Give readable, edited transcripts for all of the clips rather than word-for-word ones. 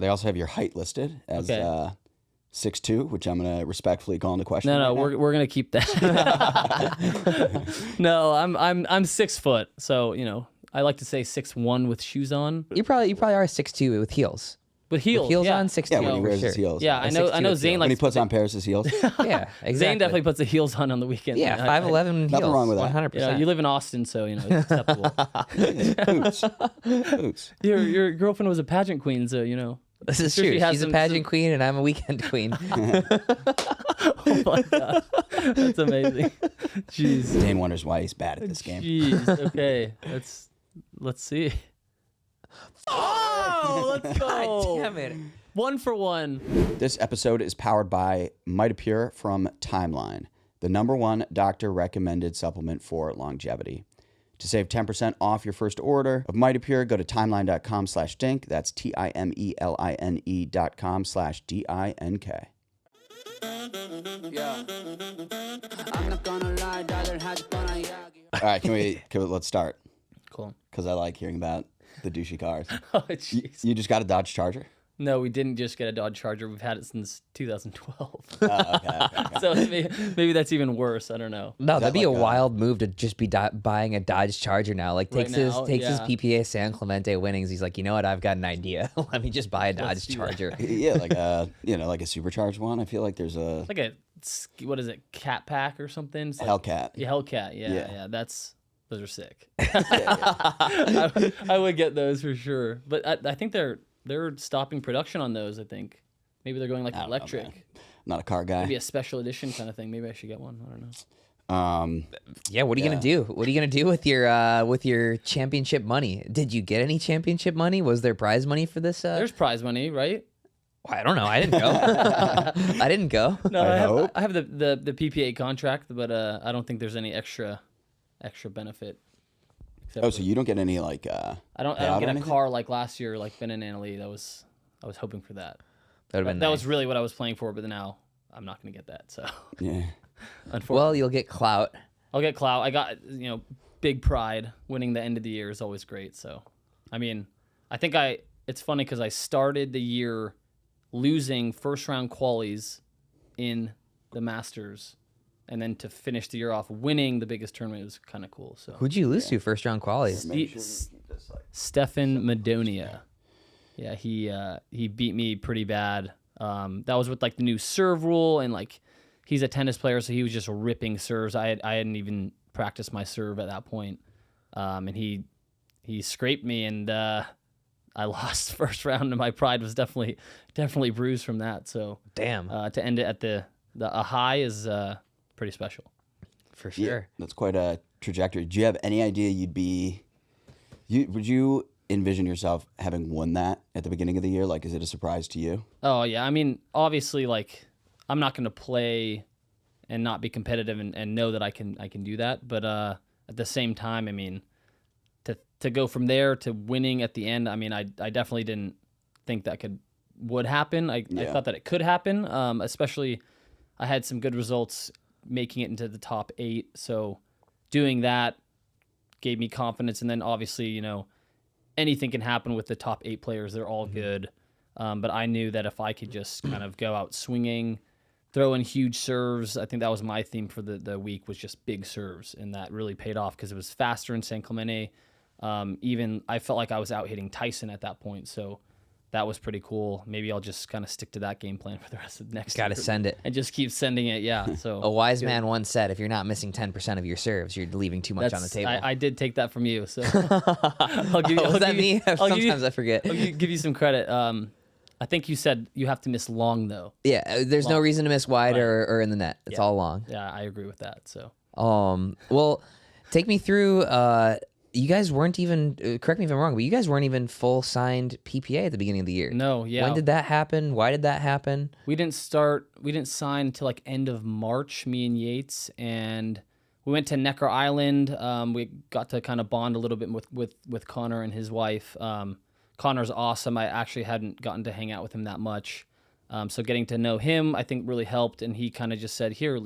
They also have your height listed as 6'2", which I'm going to respectfully call into question. No, we're gonna keep that. No, I'm 6 foot, so I like to say 6'1" with shoes on. You probably are 6'2" with heels. With heels, With heels yeah. on, 6'2". Yeah, when he wears for his sure. heels. Yeah, I know. Zane When he likes puts on Parris' heels. Yeah, exactly. Zane definitely puts the heels on the weekend. Yeah, 5'11" heels. Nothing wrong with that. 100%. You live in Austin, so it's acceptable. Boots. Your girlfriend was a pageant queen, so This is sure true. she has She's a some- pageant queen, and I'm a weekend queen. Oh my god, that's amazing. Jeez. Dane wonders why he's bad at this game. Jeez. Okay, let's see. Oh, let's go. God damn it. 1 for 1. This episode is powered by Mitopure from Timeline, the #1 doctor-recommended supplement for longevity. To save 10% off your first order of Mitopure, go to timeline.com/dink. That's TIMELINE.com/DINK. All right, let's start, Cool. because I like hearing about the douchey cars. Oh, jeez. You just got a Dodge Charger? No, we didn't just get a Dodge Charger. We've had it since 2012. Okay. So maybe that's even worse. I don't know. No, that'd be like a wild move to just be buying a Dodge Charger now. Like takes his PPA San Clemente winnings. He's like, you know what? I've got an idea. Let me just buy a Dodge Charger. Yeah, like a supercharged one. I feel like there's a Like what is it? Cat Pack or something? It's like, Hellcat. Yeah, Hellcat. Yeah. Yeah. Those are sick. I would get those for sure. But I think they're stopping production on those. I think maybe they're going like electric. I'm not a car guy. Maybe a special edition kind of thing. Maybe I should get one. I don't know. Yeah, what are you gonna do? What are you gonna do with your championship money? Did you get any championship money? Was there prize money for this? There's prize money, right? I don't know. I didn't go. I didn't go. No, I have the PPA contract, but I don't think there's any extra benefit. Oh, so you don't get any like I don't get a car like last year, like Ben and Annalie. I was hoping for that. That was really what I was playing for, but now I'm not going to get that. So yeah. Unfortunately, Well, you'll get clout. I'll get clout. I got big pride. Winning the end of the year is always great. So, I mean, I think it's funny because I started the year losing first round qualies in the Masters, and then to finish the year off winning the biggest tournament was kind of cool. So Who'd you lose to first round qualies? Stefan Madonia. Yeah, he beat me pretty bad. That was with like the new serve rule, and like he's a tennis player, so he was just ripping serves. I hadn't even practiced my serve at that point, and he scraped me, and I lost the first round, and my pride was definitely bruised from that. So Damn. To end it at a high is pretty special. For sure. Yeah, that's quite a trajectory. Do you have any idea would you envision yourself having won that at the beginning of the year? Like, is it a surprise to you? Oh yeah, I mean, obviously, like I'm not going to play and not be competitive and know that I can do that. But at the same time, I mean, to go from there to winning at the end, I mean, I definitely didn't think that would happen. I thought that it could happen, especially I had some good results making it into the top 8. So doing that gave me confidence. And then obviously, anything can happen with the top 8 players. They're all good. But I knew that if I could just kind of go out swinging, throw in huge serves, I think that was my theme for the week, was just big serves. And that really paid off because it was faster in San Clemente. Even I felt like I was out hitting Tyson at that point. So that was pretty cool. Maybe I'll just kind of stick to that game plan for the rest of the next year. Gotta send it. And just keep sending it, yeah. So A wise man once said, if you're not missing 10% of your serves, you're leaving too much on the table. I did take that from you, so I'll give you. Was that me? Sometimes I forget. I'll give you some credit. I think you said you have to miss long though. Yeah, there's no reason to miss wide or in the net. It's all long. Yeah, I agree with that. So well, take me through. You guys weren't even, correct me if I'm wrong, but you guys weren't even full signed PPA at the beginning of the year. No, yeah. When did that happen? Why did that happen? We didn't sign until like end of March, me and Yates, and we went to Necker Island. We got to kind of bond a little bit with Connor and his wife. Connor's awesome. I actually hadn't gotten to hang out with him that much. So getting to know him, I think really helped. And he kind of just said, here,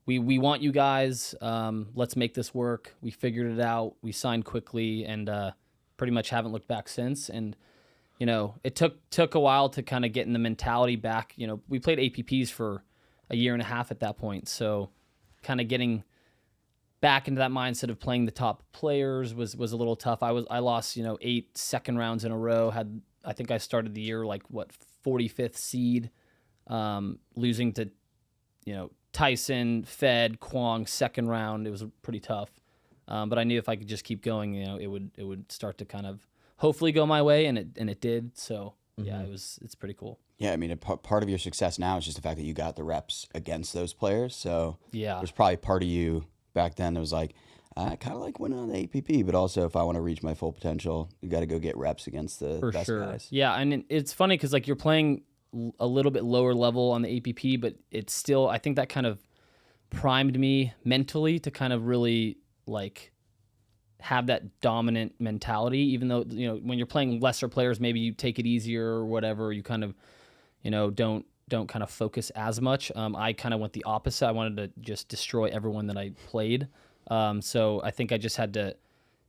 we want you guys. Let's make this work. We figured it out. We signed quickly and pretty much haven't looked back since. And, it took a while to kind of get in the mentality back. We played APPs for a year and a half at that point, so kind of getting back into that mindset of playing the top players was a little tough. I lost 8 second rounds in a row. I think I started the year 45th seed, losing to Tyson, Fed, Kwong second round. It was pretty tough, but I knew if I could just keep going, it would start to kind of hopefully go my way, and it did. So yeah, it's pretty cool. Yeah, I mean, part of your success now is just the fact that you got the reps against those players. So yeah, there's probably part of you back then that was like, I kind of like winning on the APP, but also if I want to reach my full potential, you got to go get reps against the best guys. Yeah, and it's funny because you're playing a little bit lower level on the APP, but it's still, I think that kind of primed me mentally to kind of really have that dominant mentality, even though, when you're playing lesser players, maybe you take it easier or whatever, you kind of, don't kind of focus as much. I kind of went the opposite. I wanted to just destroy everyone that I played. So I think I just had to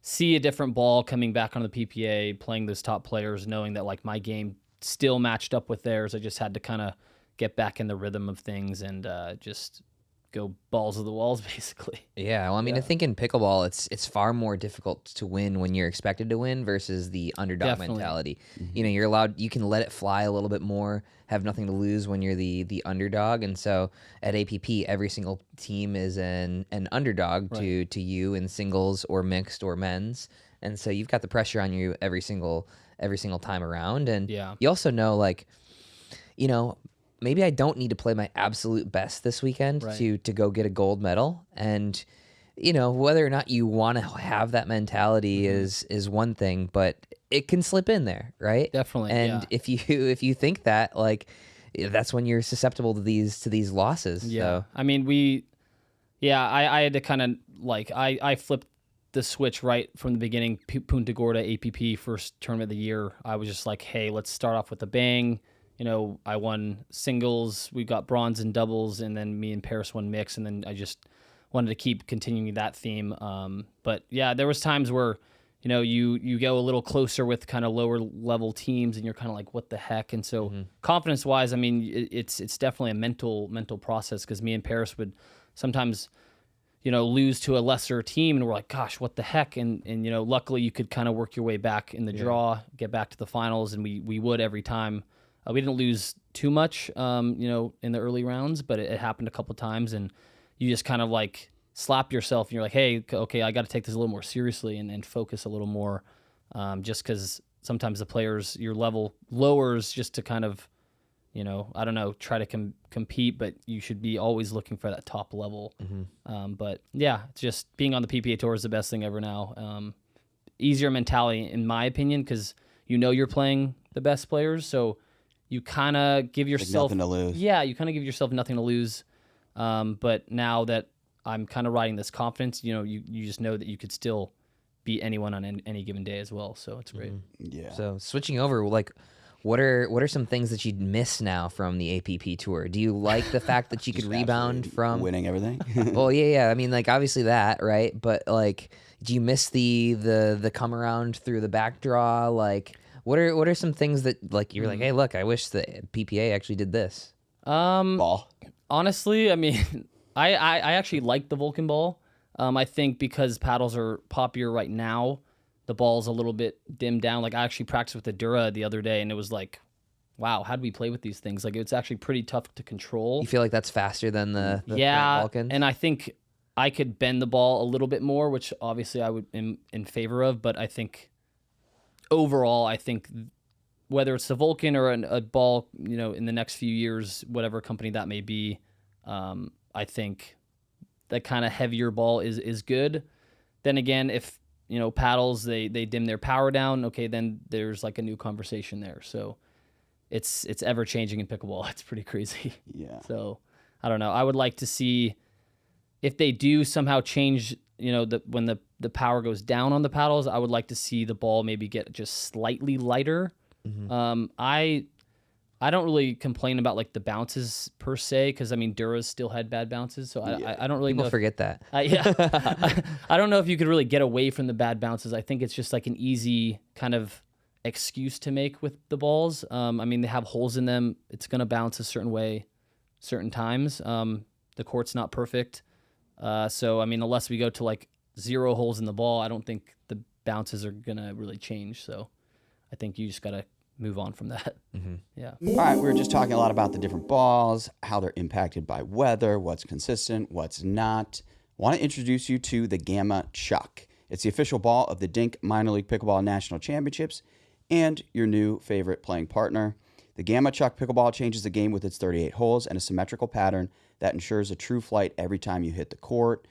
see a different ball coming back on the PPA, playing those top players, knowing that my game still matched up with theirs. I just had to kind of get back in the rhythm of things and just go balls to the walls, basically. Yeah, well, I mean, I think in pickleball, it's far more difficult to win when you're expected to win versus the underdog mentality. Mm-hmm. You can let it fly a little bit more, have nothing to lose when you're the underdog. And so at APP, every single team is an underdog to you in singles or mixed or men's. And so you've got the pressure on you every single time around. And you also know, maybe I don't need to play my absolute best this weekend to go get a gold medal. And, whether or not you want to have that mentality is one thing, but it can slip in there, right? Definitely. And if you think that, that's when you're susceptible to these losses. Yeah. So. I mean, I had to kind of I flipped the switch right from the beginning. Punta Gorda APP first tournament of the year. I was just hey, let's start off with a bang. I won singles, we got bronze in doubles, and then me and Parris won mix, and then I just wanted to keep continuing that theme. But yeah, there was times where, you go a little closer with kind of lower level teams, and you're kind of what the heck? And so confidence wise, I mean, it's definitely a mental process, because me and Parris would sometimes, lose to a lesser team, and we're gosh, what the heck? And luckily you could kind of work your way back in the draw, get back to the finals, and we would every time. We didn't lose too much, in the early rounds, but it happened a couple times, and you just kind of slap yourself, and you're hey, okay, I got to take this a little more seriously and focus a little more, just because sometimes the players, your level lowers just to kind of, I don't know, try to compete, but you should be always looking for that top level. Mm-hmm. But yeah, just being on the PPA Tour is the best thing ever now. Easier mentality, in my opinion, because you're playing the best players, so you kind of give yourself nothing to lose. Yeah, you kind of give yourself nothing to lose. But now that I'm kind of riding this confidence, you just know that you could still beat anyone on any given day as well. So it's great. Yeah. So switching over, what are some things that you'd miss now from the APP Tour? Do you like the fact that you could rebound from winning everything? Well, yeah. I mean, obviously that, right? But do you miss the come around through the back draw? What are some things that you're hey, look, I wish the PPA actually did this? Ball. Honestly, I mean, I actually like the Vulcan ball. I think because paddles are popular right now, the ball's a little bit dimmed down. I actually practiced with the Dura the other day, and it was wow, how do we play with these things? It's actually pretty tough to control. You feel that's faster than the Vulcan? And I think I could bend the ball a little bit more, which obviously I would in favor of, but I think overall, I think whether it's the Vulcan or a ball, in the next few years, whatever company that may be, I think that kind of heavier ball is good. Then again, if paddles they dim their power down, okay, then there's a new conversation there. So it's ever changing in pickleball. It's pretty crazy. Yeah. So I don't know. I would like to see if they do somehow change, when the power goes down on the paddles, I would like to see the ball maybe get just slightly lighter. Mm-hmm. I don't really complain about the bounces per se, because I mean Dura's still had bad bounces, so I don't really People know. Forget that. I don't know if you could really get away from the bad bounces. I think it's just an easy kind of excuse to make with the balls. I mean, they have holes in them. It's going to bounce a certain way, certain times. The court's not perfect. So, I mean, unless we go to like 0 holes in the ball, I don't think the bounces are going to really change. So I think you just got to move on from that. Mm-hmm. Yeah. All right, we were just talking a lot about the different balls, how they're impacted by weather, what's consistent, what's not. I want to introduce you to the Gamma Chuck. It's the official ball of the Dink Minor League Pickleball National Championships and your new favorite playing partner. The Gamma Chuck Pickleball changes the game with its 38 holes and a symmetrical pattern that ensures a true flight every time you hit the court.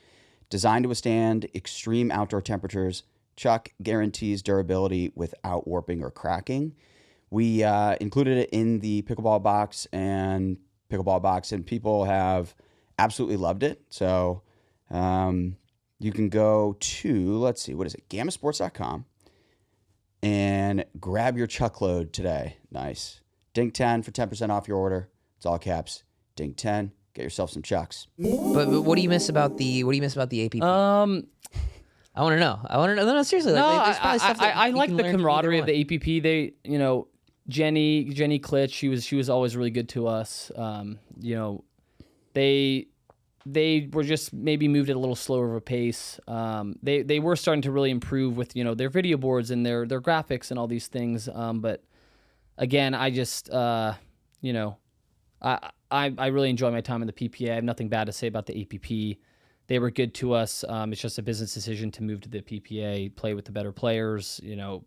Designed to withstand extreme outdoor temperatures, Chuck guarantees durability without warping or cracking. We included it in the pickleball box, and people have absolutely loved it. So you can go to, let's see, what is it, gammasports.com, and grab your Chuck load today. Nice. Dink 10 for 10% off your order. It's all caps. Dink 10. Get yourself some Chucks. But what do you miss about the APP? I want to know. No, seriously. No, there's probably stuff that I you like can the learn from camaraderie of either the APP. They, Jenny Klitsch, she was always really good to us. They were just maybe moved at a little slower of a pace. They were starting to really improve with, their video boards and their graphics and all these things. But again, I just, I really enjoy my time in the PPA. I have nothing bad to say about the APP. They were good to us. It's just a business decision to move to the PPA, play with the better players,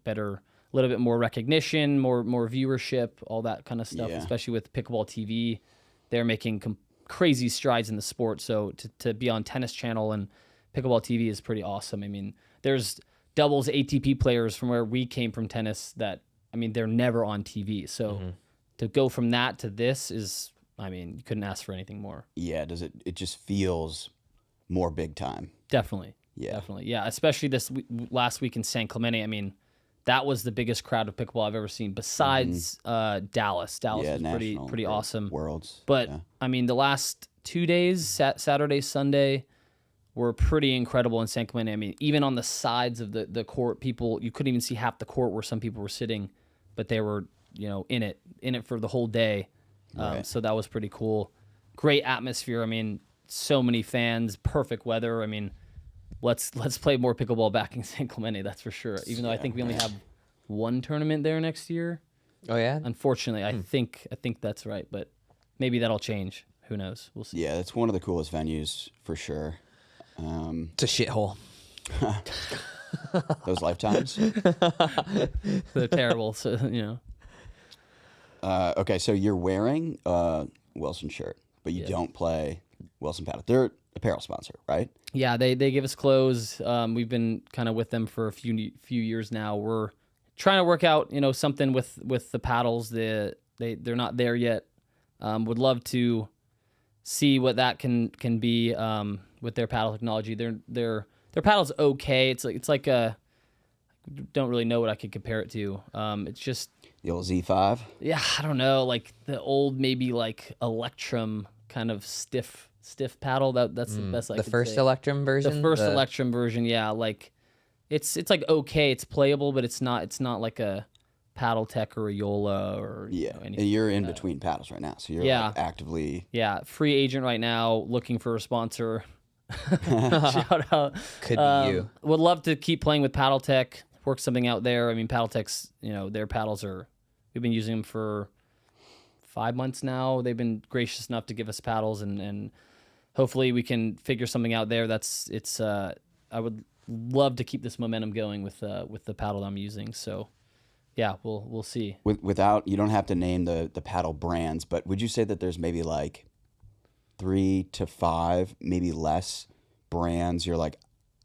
better, a little bit more recognition, more viewership, all that kind of stuff, Yeah. especially with Pickleball TV. They're making crazy strides in the sport. So to be on Tennis Channel and Pickleball TV is pretty awesome. I mean, there's doubles ATP players from where we came from tennis that, they're never on TV. So to go from that to this is, you couldn't ask for anything more. Yeah, it just feels more big time. Definitely. Yeah. Definitely. Yeah, especially last week in San Clemente. That was the biggest crowd of pickleball I've ever seen besides Dallas. Dallas was pretty awesome. Worlds. But, yeah. The last 2 days, Saturday, Sunday, were pretty incredible in San Clemente. Even on the sides of the court, you couldn't even see half the court where some people were sitting, but they were, in it for the whole day. Right. So that was pretty cool. Great atmosphere. So many fans, perfect weather. Let's play more pickleball back in San Clemente, that's for sure. Even though I think we only have one tournament there next year. Oh yeah. Unfortunately, I think that's right, but maybe that'll change. Who knows? We'll see. Yeah, it's one of the coolest venues for sure. It's a shithole. Those lifetimes. They're terrible. So Okay, so you're wearing a Wilson shirt, but you don't play Wilson Paddle. They're apparel sponsor, right? Yeah, they give us clothes. We've been kind of with them for a few years now. We're trying to work out, something with the paddles. They're not there yet. Would love to see what that can be with their paddle technology. Their paddle's okay. It's like a, don't really know what I could compare it to. It's just The old Z5. Yeah, I don't know, like the old maybe like Electrum kind of stiff paddle. That's the best I could say. The first Electrum version? The first Electrum version, yeah. Like it's like okay, it's playable, but it's not like a Paddletek or a Yola or anything. And you're in between paddles right now, so you're like actively free agent right now, looking for a sponsor. Shout out. Could be you. Would love to keep playing with Paddletek, work something out there. Paddletek's, their paddles we've been using them for 5 months now. They've been gracious enough to give us paddles, and hopefully we can figure something out there. I would love to keep this momentum going with the paddle I'm using. So yeah, we'll see. Without, you don't have to name the paddle brands, but would you say that there's maybe like 3 to 5, maybe less brands you're like,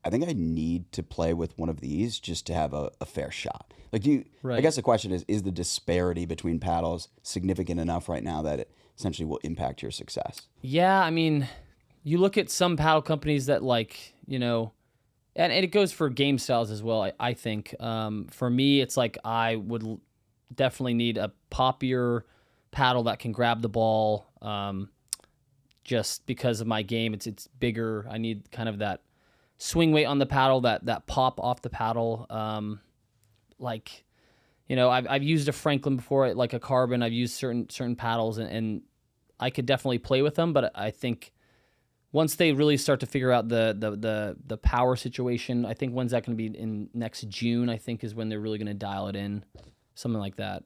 I think I need to play with one of these just to have a fair shot? Like, I guess the question is the disparity between paddles significant enough right now that it essentially will impact your success? Yeah, you look at some paddle companies that and it goes for game styles as well, I think. For me, it's like I would definitely need a poppier paddle that can grab the ball. Just because of my game, it's bigger. I need kind of that swing weight on the paddle, that pop off the paddle. you know, I've used a Franklin before, like a carbon. I've used certain paddles, and I could definitely play with them. But I think once they really start to figure out the power situation, I think when's that going to be in next June? I think is when they're really going to dial it in, something like that.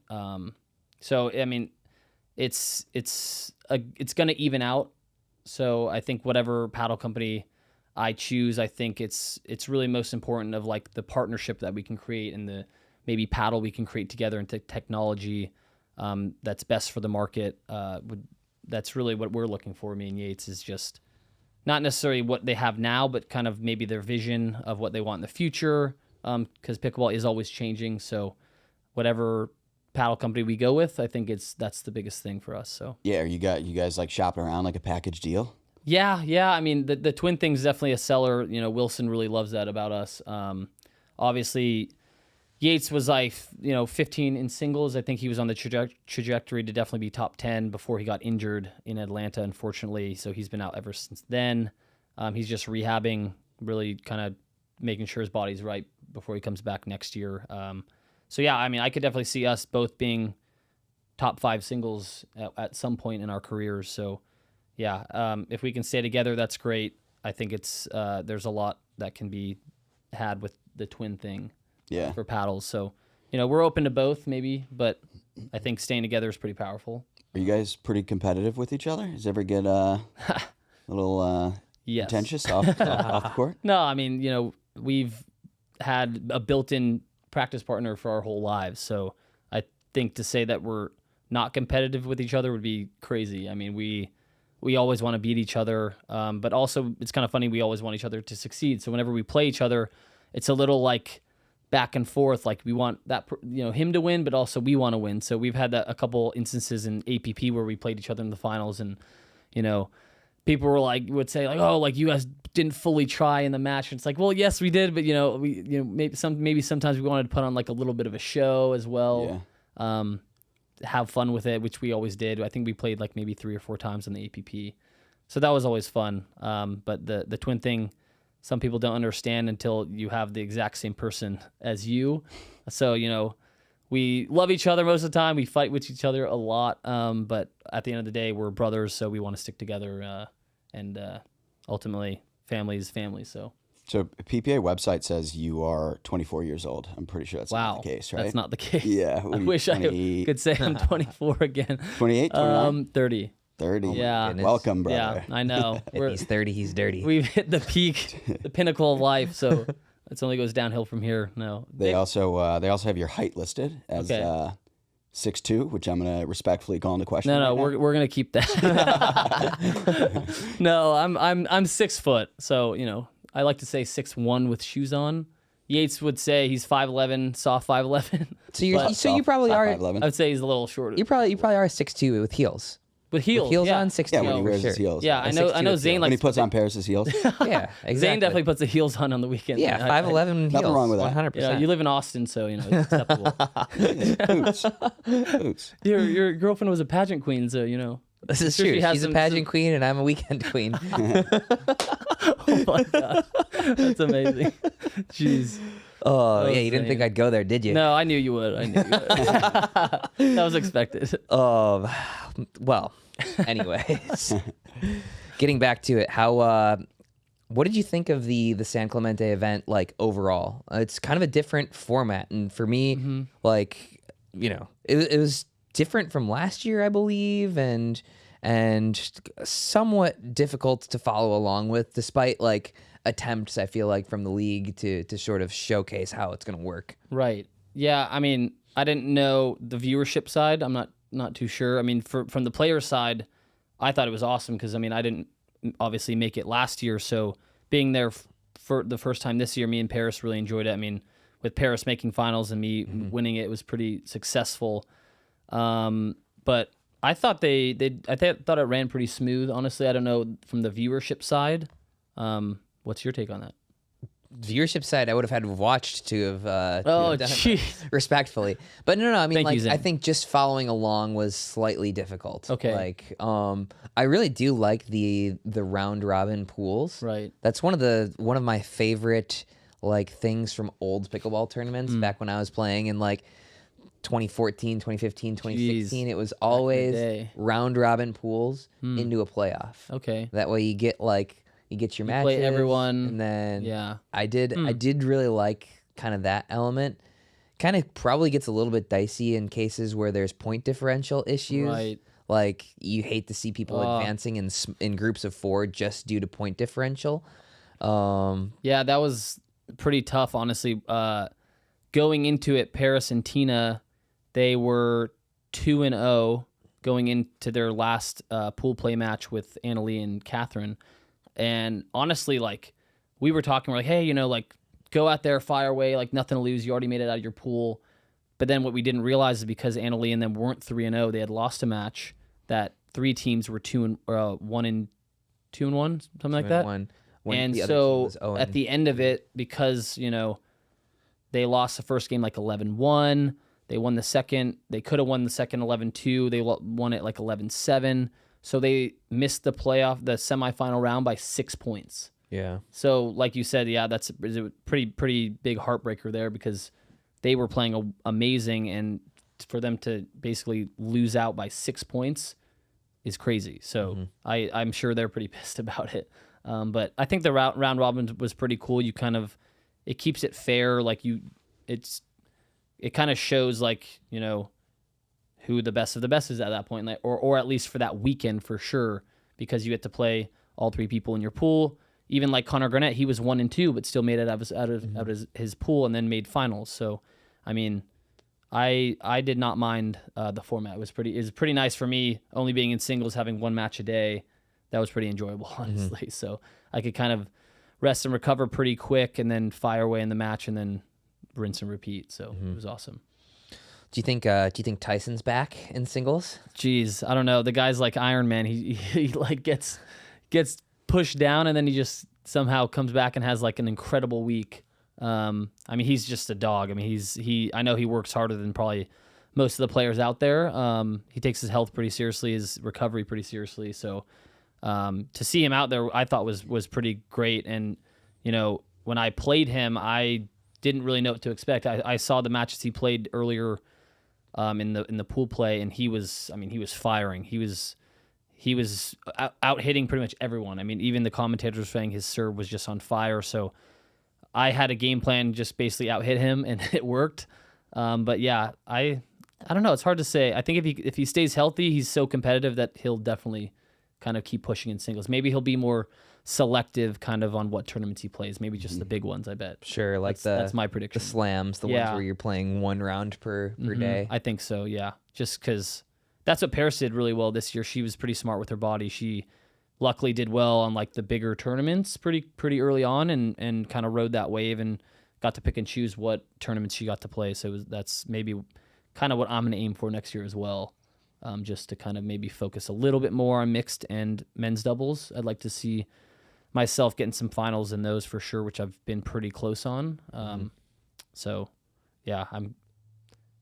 So I mean, it's going to even out. So I think whatever paddle company I choose, I think it's really most important of like the partnership that we can create and the maybe paddle we can create together into technology that's best for the market. That's really what we're looking for. Me and Yates is just not necessarily what they have now, but kind of maybe their vision of what they want in the future. Because pickleball is always changing. So whatever paddle company we go with, I think that's the biggest thing for us. So Yeah, you guys like shopping around like a package deal? Yeah. I mean, the twin thing's definitely a seller. You know, Wilson really loves that about us. Obviously, Yates was like, 15 in singles. I think he was on the trajectory to definitely be top 10 before he got injured in Atlanta, unfortunately. So he's been out ever since then. He's just rehabbing, really kind of making sure his body's right before he comes back next year. So yeah, I mean, I could definitely see us both being top 5 singles at some point in our careers. So yeah, if we can stay together, that's great. I think there's a lot that can be had with the twin thing. Yeah. For paddles. So, we're open to both maybe, but I think staying together is pretty powerful. Are you guys pretty competitive with each other? Does it ever get a little yes. contentious off the court? No, I mean, we've had a built-in practice partner for our whole lives. So I think to say that we're not competitive with each other would be crazy. I mean, we always want to beat each other, but also it's kind of funny. We always want each other to succeed. So whenever we play each other, it's a little like back and forth. Like we want that, him to win, but also we want to win. So we've had that a couple instances in APP where we played each other in the finals, and people would say like, oh, like you guys didn't fully try in the match. And it's like, well, yes, we did, but maybe sometimes we wanted to put on like a little bit of a show as well. Yeah. Have fun with it, which we always did. I think we played like maybe 3 or 4 times in the APP, so that was always fun. But the twin thing, some people don't understand until you have the exact same person as you. So, we love each other most of the time. We fight with each other a lot. But at the end of the day, we're brothers, so we want to stick together. And ultimately, family is family. So PPA website says you are 24 years old. I'm pretty sure that's not the case, right? That's not the case. Yeah. I wish I could say I'm 24 again. 28, 29? 30. 30. Yeah. Welcome, brother. Yeah, I know. If he's 30, he's dirty. We've hit the peak, the pinnacle of life, so it only goes downhill from here. No. They also have your height listed as 6'2", which I'm going to respectfully call into question. No, we're going to keep that. No, I'm 6 foot, so, I like to say 6'1" with shoes on. Yates would say he's 5'11", soft 5'11". So you probably are. 5'11". I would say he's a little shorter. You probably are 6'2" with heels. With heels yeah. On 6'2". Yeah, when he wears sure. his heels. Yeah, I know Zane when he puts on Paris's heels. Yeah, exactly. Zane definitely puts the heels on the weekend. Yeah, 5'11" heels. Nothing wrong with that. 100%. You live in Austin, so it's acceptable. Boots. Your girlfriend was a pageant queen, so This is true. She's a pageant queen, and I'm a weekend queen. Oh my god, that's amazing. Jeez. Oh yeah, you didn't think I'd go there, did you? No, I knew you would. That was expected. Well, anyways, getting back to it, what did you think of the San Clemente event, like overall? It's kind of a different format, and for me, like it was different from last year, I believe, and somewhat difficult to follow along with, despite like attempts, I feel like, from the league to sort of showcase how it's going to work. Right. Yeah. I mean, I didn't know the viewership side. I'm not too sure. I mean, from the player side, I thought it was awesome because, I mean, I didn't obviously make it last year. So being there for the first time this year, me and Parris really enjoyed it. I mean, with Parris making finals and me winning it was pretty successful. But I thought thought it ran pretty smooth. Honestly, I don't know from the viewership side. What's your take on that? Viewership side, I would have had watched to have Oh, done jeez. Respectfully. But no, I mean, Thank you, Zane. I think just following along was slightly difficult. Okay. Like, I really do like the round robin pools. Right. That's one of my favorite like things from old pickleball tournaments back when I was playing, and like 2014, 2015, 2016. Jeez. It was Back in the always day. round robin pools into a playoff. Okay. That way you get your matches. Play everyone. And then Yeah. I did really like kind of that element. Kind of probably gets a little bit dicey in cases where there's point differential issues. Right. Like you hate to see people advancing in groups of 4 just due to point differential. Yeah, that was pretty tough, honestly. Going into it, Parris and Tina, they were 2-0 going into their last pool play match with Annalie and Catherine. And honestly, like, we were talking, we're like, hey, like, go out there, fire away, like, nothing to lose. You already made it out of your pool. But then what we didn't realize is because Annalie and them weren't 3-0, they had lost a match, that 3 teams were 1-2-1, something like that. And so at the end of it, because, they lost the first game like 11-1, they won the second, they could have won the second 11-2, they won it like 11-7. So they missed the semifinal round by 6 points. Yeah. So like you said, yeah, that's a pretty big heartbreaker there because they were playing amazing, and for them to basically lose out by 6 points is crazy. So I'm sure they're pretty pissed about it. But I think the round robin was pretty cool. You kind of, it keeps it fair. Like it kind of shows like, who the best of the best is at that point, like, or at least for that weekend for sure, because you get to play all 3 people in your pool. Even like Connor Garnett, he was 1-2, but still made it out of his pool and then made finals. So, I mean, I did not mind the format. It was pretty nice for me, only being in singles, having 1 match a day. That was pretty enjoyable, honestly. So I could kind of rest and recover pretty quick, and then fire away in the match, and then rinse and repeat. So it was awesome. Do you think Tyson's back in singles? Jeez, I don't know. The guy's like Iron Man. He like gets pushed down, and then he just somehow comes back and has like an incredible week. I mean, he's just a dog. I mean, I know he works harder than probably most of the players out there. He takes his health pretty seriously, his recovery pretty seriously. So to see him out there, I thought was pretty great. And when I played him, I didn't really know what to expect. I saw the matches he played earlier in the pool play, and he was firing. He was out hitting pretty much everyone. I mean, even the commentators were saying his serve was just on fire. So I had a game plan, just basically out hit him, and it worked. But yeah, I don't know. It's hard to say. I think if he stays healthy, he's so competitive that he'll definitely kind of keep pushing in singles. Maybe he'll be more selective kind of on what tournaments he plays. Maybe just the big ones, I bet. Sure, like that's my prediction. The slams, the ones where you're playing 1 round per day. I think so, yeah. Just because that's what Parris did really well this year. She was pretty smart with her body. She luckily did well on like the bigger tournaments pretty early on, and kind of rode that wave and got to pick and choose what tournaments she got to play. So that's maybe kind of what I'm going to aim for next year as well. Just to kind of maybe focus a little bit more on mixed and men's doubles. I'd like to see myself getting some finals in those for sure, which I've been pretty close on. So yeah,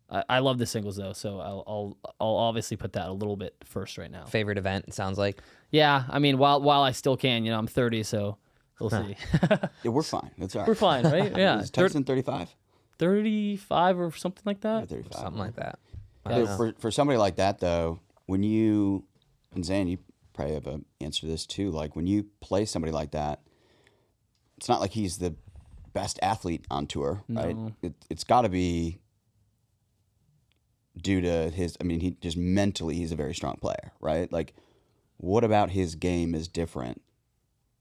I love the singles though, so I'll obviously put that a little bit first right now. Favorite event, it sounds like. Yeah, I mean, while I still can, I'm 30, so we'll see. Yeah, we're fine. That's all right. We're fine, right? Yeah. Is Tyson 35? 35 or something like that. 35. Something like that. For somebody like that though, when you, and Zane, you probably have an answer to this too. Like when you play somebody like that, it's not like he's the best athlete on tour, right? It's got to be due to his. I mean, he just mentally, he's a very strong player, right? Like, what about his game is different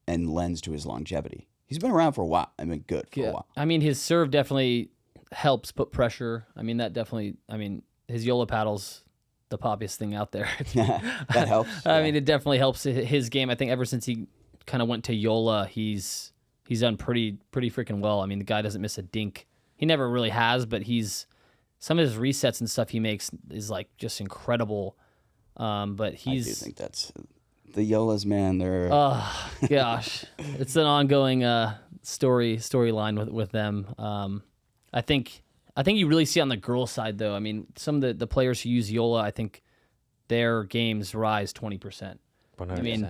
and lends to his longevity? He's been around for a while. I mean, good for a while. I mean, his serve definitely helps put pressure. I mean, that definitely. I mean, his Yola paddle's the poppiest thing out there. That helps. I mean, it definitely helps his game. I think ever since he kind of went to Yola, he's done pretty freaking well. I mean, the guy doesn't miss a dink. He never really has, but some of his resets and stuff he makes is like just incredible. But he's. I do think that's the Yolas, man. They're. Oh gosh, it's an ongoing storyline with them. I think you really see on the girls' side though. I mean, some of the players who use Yola, I think their games rise 20%. 100%. I mean,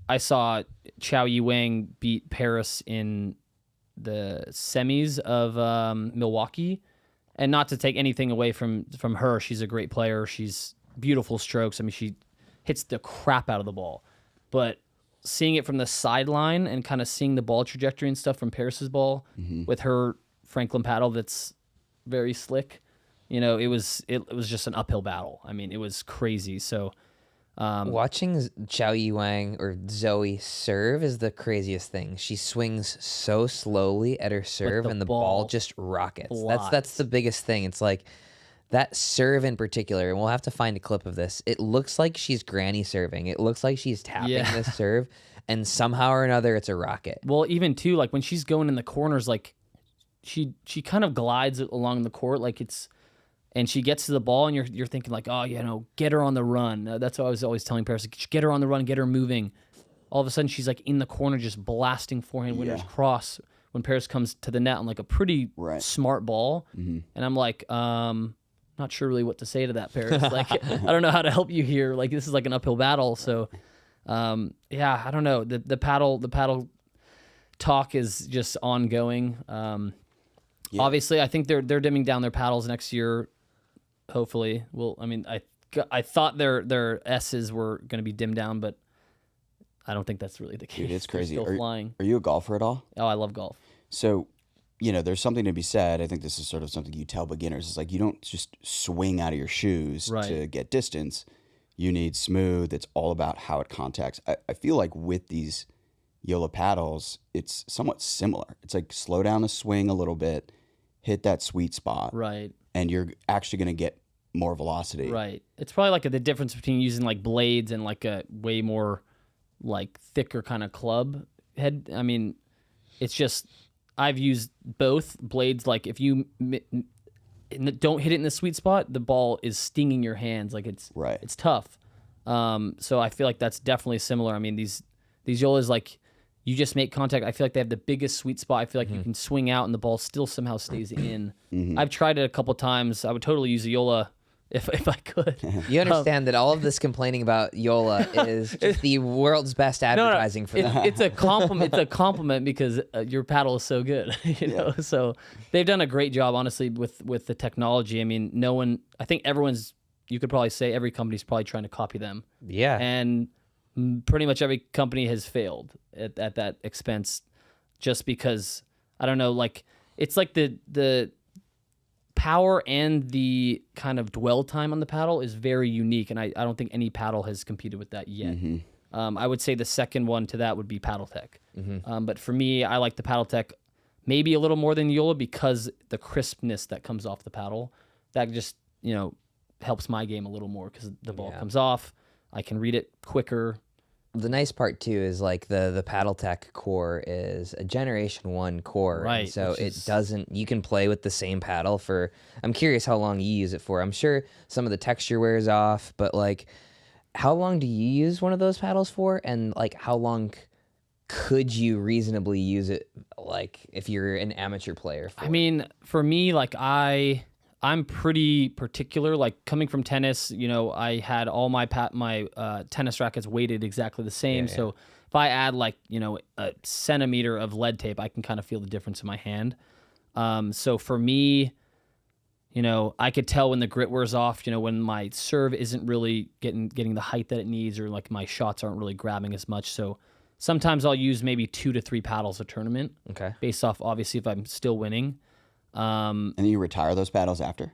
I saw Chow Yi Wang beat Parris in the semis of Milwaukee, and not to take anything away from her, she's a great player. She's beautiful strokes. I mean, she hits the crap out of the ball, but seeing it from the sideline and kind of seeing the ball trajectory and stuff from Parris's ball with her Franklin paddle that's very slick, you know, it was just an uphill battle. I mean, it was crazy. So watching Zhao Yiwang or Zoe serve is the craziest thing. She swings so slowly at her serve, and the ball just rockets. That's the biggest thing. It's like that serve in particular, and we'll have to find a clip of this. It looks like she's granny serving. It looks like she's tapping this serve, and somehow or another, it's a rocket. Well, even too, like when she's going in the corners, like she kind of glides along the court, like it's, and she gets to the ball, and you're thinking like, oh, you know, get her on the run. That's what I was always telling Parris, like, get her on the run, get her moving. All of a sudden, she's like in the corner, just blasting forehand winners cross when Parris comes to the net on like a pretty smart ball, and I'm like, not sure really what to say to that, Parris. Like, I don't know how to help you here. Like, this is like an uphill battle. So, yeah, I don't know. The paddle talk is just ongoing. Obviously, I think they're dimming down their paddles next year. Hopefully, well, I mean, I thought their S's were going to be dimmed down, but I don't think that's really the case. Dude, it's crazy. They're still flying. Are you a golfer at all? Oh, I love golf. So, you know, there's something to be said. I think this is sort of something you tell beginners. It's like you don't just swing out of your shoes to get distance. You need smooth. It's all about how it contacts. I feel like with these Yola paddles, it's somewhat similar. It's like slow down the swing a little bit, hit that sweet spot. Right. And you're actually going to get more velocity. Right. It's probably like the difference between using like blades and like a way more like thicker kind of club head. I mean, it's just, I've used both blades. Like if you don't hit it in the sweet spot, the ball is stinging your hands. Like it's tough. So I feel like that's definitely similar. I mean, these Yolas, like you just make contact. I feel like they have the biggest sweet spot. I feel like you can swing out and the ball still somehow stays in. I've tried it a couple times. I would totally use a Yola if I could. You understand that all of this complaining about Yola is just the world's best advertising for them. It's a compliment. It's a compliment because your paddle is so good. You know, so they've done a great job, honestly, with the technology. I mean, no one. I think everyone's. You could probably say every company's probably trying to copy them. Yeah. And pretty much every company has failed at that expense, just because I don't know. Like it's like the power and the kind of dwell time on the paddle is very unique, and I don't think any paddle has competed with that yet. I would say the second one to that would be Paddletek. But for me, I like the Paddletek maybe a little more than Yola because the crispness that comes off the paddle, that just, you know, helps my game a little more because the ball comes off. I can read it quicker. The nice part too is like the Paddletek core is a Generation 1 core, right? And so it doesn't. You can play with the same paddle for. I'm curious how long you use it for. I'm sure some of the texture wears off, but like, how long do you use one of those paddles for? And like, how long could you reasonably use it? Like, if you're an amateur player. I mean, for me, like I'm pretty particular. Like coming from tennis, you know, I had all my tennis rackets weighted exactly the same. So if I add like, you know, a centimeter of lead tape, I can kind of feel the difference in my hand. So for me, you know, I could tell when the grit wears off, you know, when my serve isn't really getting the height that it needs, or like my shots aren't really grabbing as much. So sometimes I'll use maybe 2 to 3 paddles a tournament. Okay. Based off, obviously, if I'm still winning. And then you retire those paddles after?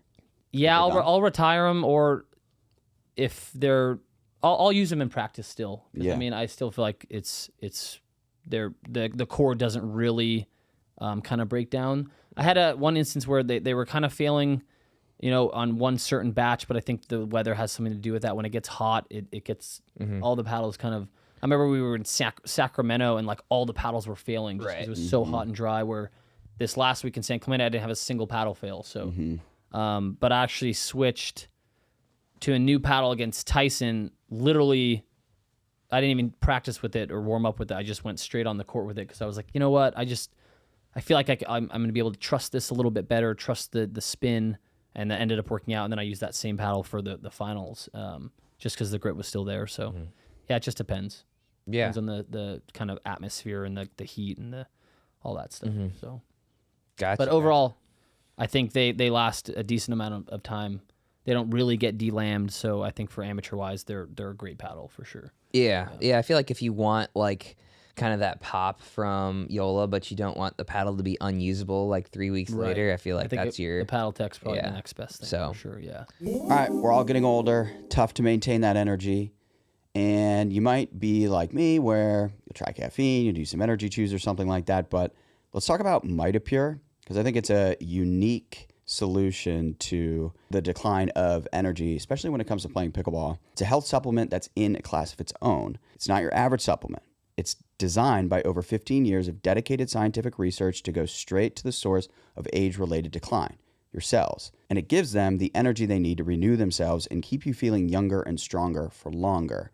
Yeah, I'll retire them, or if they're, I'll use them in practice still. Yeah. I mean, I still feel like the core doesn't really kind of break down. I had one instance where they were kind of failing, you know, on one certain batch, but I think the weather has something to do with that. When it gets hot, it gets all the paddles kind of. I remember we were in Sacramento and like all the paddles were failing just because it was so hot and dry. Where this last week in San Clemente, I didn't have a single paddle fail. So, but I actually switched to a new paddle against Tyson. Literally, I didn't even practice with it or warm up with it. I just went straight on the court with it because I was like, you know what? I feel like I'm going to be able to trust this a little bit better, trust the spin, and that ended up working out. And then I used that same paddle for the finals, just because the grit was still there. So, yeah, it just depends. Yeah, depends on the kind of atmosphere and the heat and all that stuff. So. Gotcha. But overall, I think they last a decent amount of time. They don't really get delammed, so I think for amateur wise, they're a great paddle for sure. Yeah. I feel like if you want like kind of that pop from Yola, but you don't want the paddle to be unusable like 3 weeks later, I feel like that's the Paddletek's probably the next best thing for sure. Yeah. All right, we're all getting older. Tough to maintain that energy. And you might be like me where you try caffeine, you do some energy chews or something like that. But let's talk about Mitopure, because I think it's a unique solution to the decline of energy, especially when it comes to playing pickleball. It's a health supplement that's in a class of its own. It's not your average supplement. It's designed by over 15 years of dedicated scientific research to go straight to the source of age-related decline, your cells. And it gives them the energy they need to renew themselves and keep you feeling younger and stronger for longer.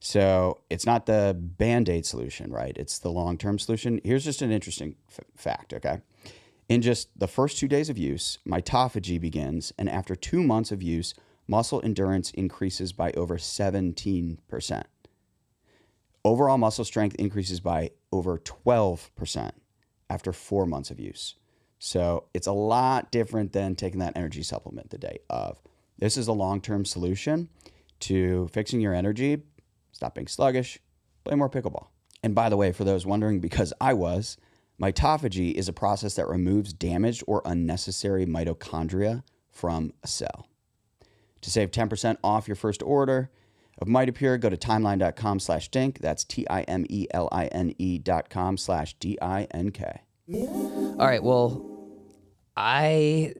So it's not the Band-Aid solution, right? It's the long-term solution. Here's just an interesting fact, okay? In just the first 2 days of use, mitophagy begins, and after 2 months of use, muscle endurance increases by over 17%. Overall muscle strength increases by over 12% after 4 months of use. So it's a lot different than taking that energy supplement the day of. This is a long-term solution to fixing your energy. Stop being sluggish, play more pickleball. And by the way, for those wondering, because I was, mitophagy is a process that removes damaged or unnecessary mitochondria from a cell. To save 10% off your first order of Mitopure, go to timeline.com/dink. That's TIMELINE.com/DINK. All right. Well, I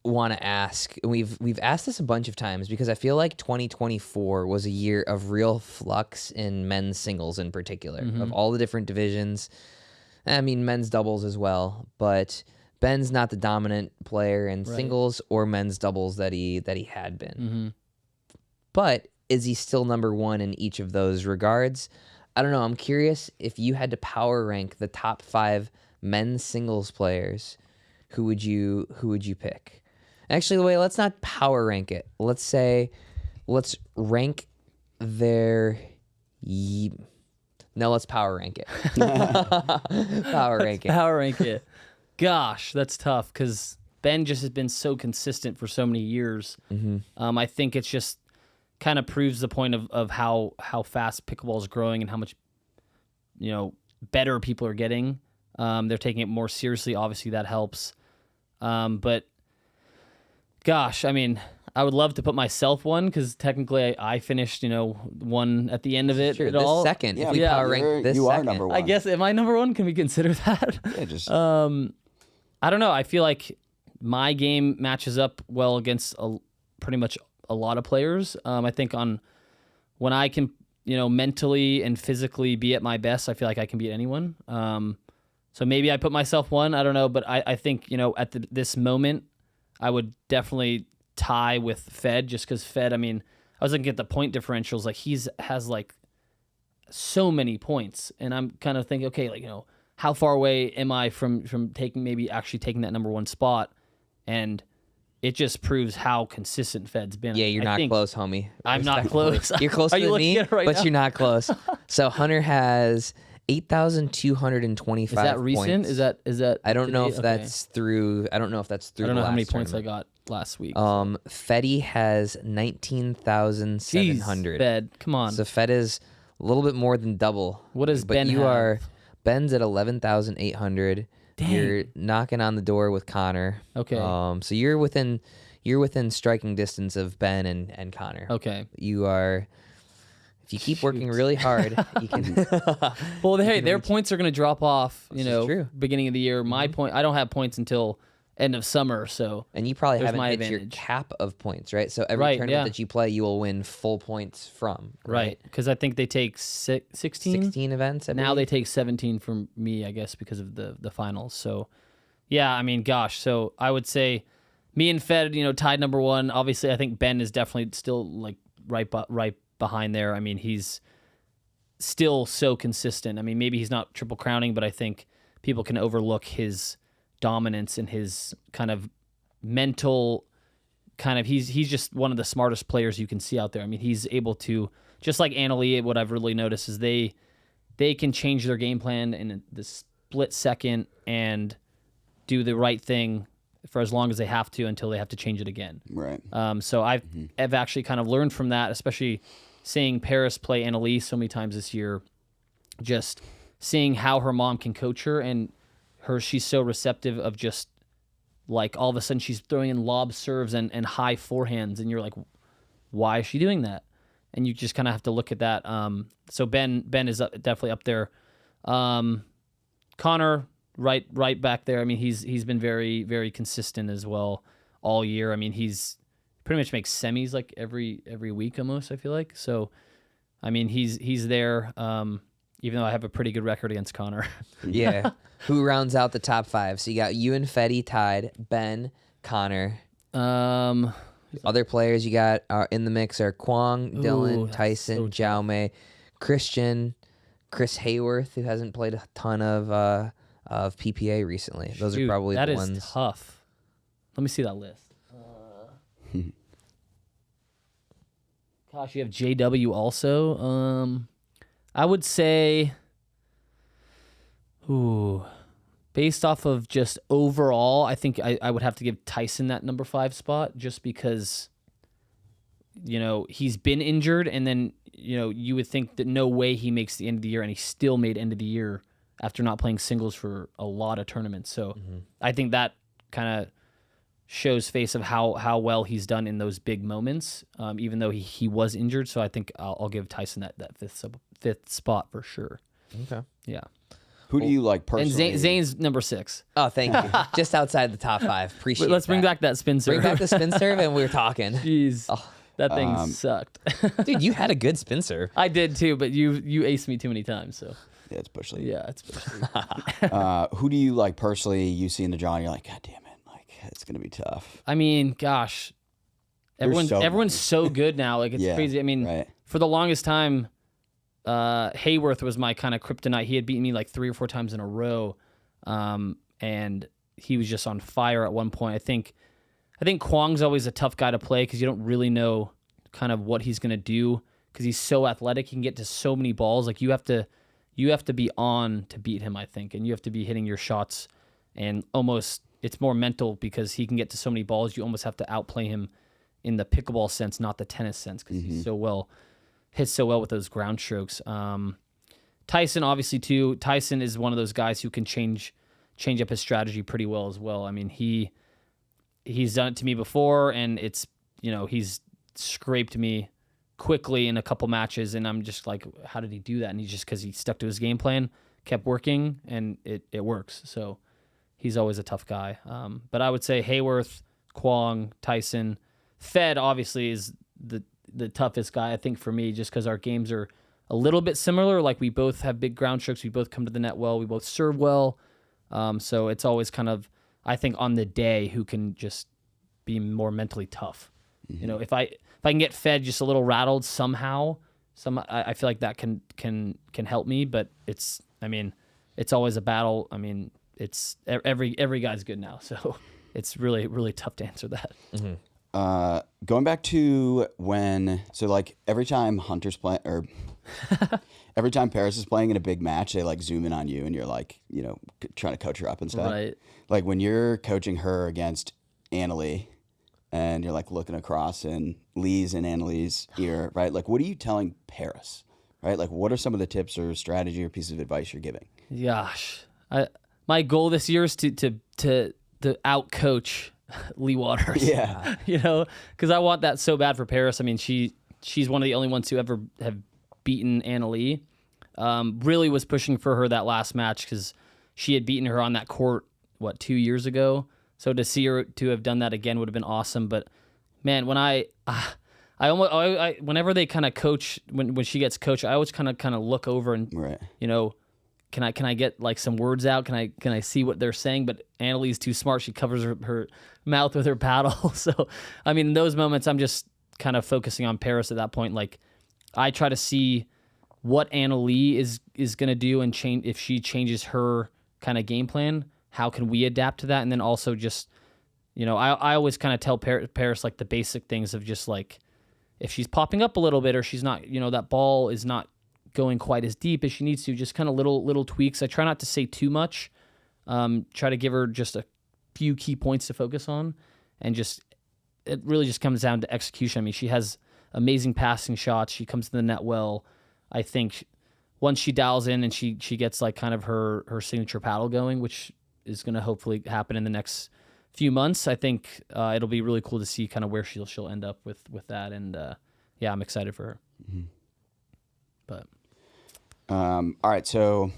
want to ask, we've asked this a bunch of times because I feel like 2024 was a year of real flux in men's singles in particular, of all the different divisions. I mean, men's doubles as well, but Ben's not the dominant player in singles or men's doubles that he had been. But is he still number one in each of those regards? I don't know. I'm curious if you had to power rank the top 5 men's singles players, who would you pick? Actually, wait, let's not power rank it. Let's rank their... No, let's power rank it. Power rank it. Power rank it. Gosh, that's tough because Ben just has been so consistent for so many years. I think it's just kind of proves the point of how fast pickleball is growing and how much better people are getting. They're taking it more seriously. Obviously, that helps. But gosh, I mean, I would love to put myself one because technically I finished, one at the end of it. Sure, at this all. second. If we power rank this you second. are number one. I guess, am I number one? Can we consider that? Yeah, just I don't know. I feel like my game matches up well against pretty much a lot of players. I think when I can, mentally and physically be at my best, I feel like I can beat anyone. So maybe I put myself one. I don't know, but I think at this moment, I would definitely tie with Fed just because Fed. I mean, I was looking at the point differentials. Like has so many points, and I'm kind of thinking, okay, how far away am I from taking that number one spot? And it just proves how consistent Fed's been. Yeah, you're not close, homie. I'm not close. You're closer than me, but now? You're not close. So Hunter has 8,225 Is that recent? points. Is that? I don't know today? if that's through. I don't know if that's through. I don't know the how many last points I tournament. got last week. Fetty has 19,700. Fed, come on. So Fed is a little bit more than double. What does but Ben you have? are Ben's at 11,800. Dang. You're knocking on the door with Connor. Okay. So you're within striking distance of Ben and Connor. Okay. You are. If you keep working really hard, you can. Well, their points are going to drop off. true. Beginning of the year. My point. I don't have points until end of summer. So. And you probably There's haven't my hit your advantage. cap of points, right? So every tournament that you play, you will win full points from. Right. Because I think they take 16. 16 events. Now they take 17 from me, I guess, because of the finals. So, yeah, I mean, gosh. So I would say me and Fed, tied number one. Obviously, I think Ben is definitely still right behind there. I mean, he's still so consistent. I mean, maybe he's not triple crowning, but I think people can overlook his dominance and his kind of mental he's just one of the smartest players you can see out there. I mean, he's able to, just like Annalie, what I've really noticed is they can change their game plan in the split second and do the right thing for as long as they have to until they have to change it again. Right. So I've actually kind of learned from that, especially seeing Parris play Annalise so many times this year, just seeing how her mom can coach her, and she's so receptive of just like all of a sudden she's throwing in lob serves and high forehands, and you're like, why is she doing that? And you just kind of have to look at that. So Ben is definitely up there. Connor, right back there. I mean, he's been very, very consistent as well all year. I mean, he's pretty much makes semis like every week almost, I feel like. So, I mean, he's there. Even though I have a pretty good record against Connor. Yeah. Who rounds out the top 5? So you got you and Fetty tied, Ben, Connor. Other players you got in the mix are Kwong, Dylan, Tyson, Jaume, Christian, Chris Hayworth, who hasn't played a ton of PPA recently. Those are probably the ones. That is tough. Let me see that list. Gosh, you have JW also. I would say, based off of just overall, I think I would have to give Tyson that number 5 spot, just because, he's been injured, and then, you would think that no way he makes the end of the year, and he still made end of the year after not playing singles for a lot of tournaments. So I think that kind of shows face of how well he's done in those big moments, even though he was injured. So I think I'll give Tyson that fifth spot for sure. Okay. Yeah. Who do you like personally? And Zane's number 6. Oh, thank you. Just outside the top 5. Appreciate Let's bring back that spin serve. Bring back the spin serve, and we're talking. Jeez. That thing sucked. Dude, you had a good spin serve. I did too, but you aced me too many times. So Yeah, it's bush league. yeah, it's bush league. Who do you like personally? You see in the draw, and you're like, God damn it, like it's gonna be tough. I mean, gosh, everyone's so good now. Like it's crazy. I mean, for the longest time, Hayworth was my kind of kryptonite. He had beaten me like 3 or 4 times in a row, and he was just on fire at one point. I think Kwong's always a tough guy to play because you don't really know kind of what he's gonna do because he's so athletic. He can get to so many balls. Like you have to be on to beat him, I think, and you have to be hitting your shots, and almost it's more mental because he can get to so many balls. You almost have to outplay him in the pickleball sense, not the tennis sense, because he's hits so well with those ground strokes. Tyson, obviously, too. Tyson is one of those guys who can change up his strategy pretty well as well. I mean, he's done it to me before, and it's he's scraped me quickly in a couple matches, and I'm just like, how did he do that? And he's just because he stuck to his game plan, kept working, and it works. So he's always a tough guy. But I would say Hayworth, Kwong, Tyson, Fed obviously is the toughest guy, I think, for me, just because our games are a little bit similar. Like we both have big ground strokes, we both come to the net well, we both serve well. So it's always kind of, I think, on the day who can just be more mentally tough. If I can get Fed just a little rattled somehow, I feel like that can help me. But it's always a battle. I mean, it's every guy's good now, so it's really, really tough to answer that. Going back to like every time Hunter's playing, or every time Parris is playing in a big match, they like zoom in on you, and you're like, trying to coach her up and stuff. Right. Like when you're coaching her against Annalie, and you're like looking across and Lee's in Annalie's ear, right? Like, what are you telling Parris, right? Like, what are some of the tips or strategy or pieces of advice you're giving? Gosh, my goal this year is to out coach Lee Waters. Yeah. Because I want that so bad for Parris. I mean, she's one of the only ones who ever have beaten Annalie. Really was pushing for her that last match because she had beaten her on that court, 2 years ago? So to see her to have done that again would have been awesome. But man, when I whenever they kind of coach, when she gets coached, I always kind of look over and can I get like some words out? Can I see what they're saying? But Annalie's too smart. She covers her mouth with her paddle. So I mean, in those moments, I'm just kind of focusing on Parris at that point. Like I try to see what Annalie is gonna do and change if she changes her kind of game plan. How can we adapt to that? And then also just, I always kind of tell Parris like the basic things of just like, if she's popping up a little bit or she's not, that ball is not going quite as deep as she needs to, just kind of little tweaks. I try not to say too much. Try to give her just a few key points to focus on, and it really just comes down to execution. I mean, she has amazing passing shots. She comes to the net well. I think once she dials in and she gets like kind of her signature paddle going, which is going to hopefully happen in the next few months, I think it'll be really cool to see kind of where she'll end up with that. And yeah, I'm excited for her. Mm-hmm. But all right, so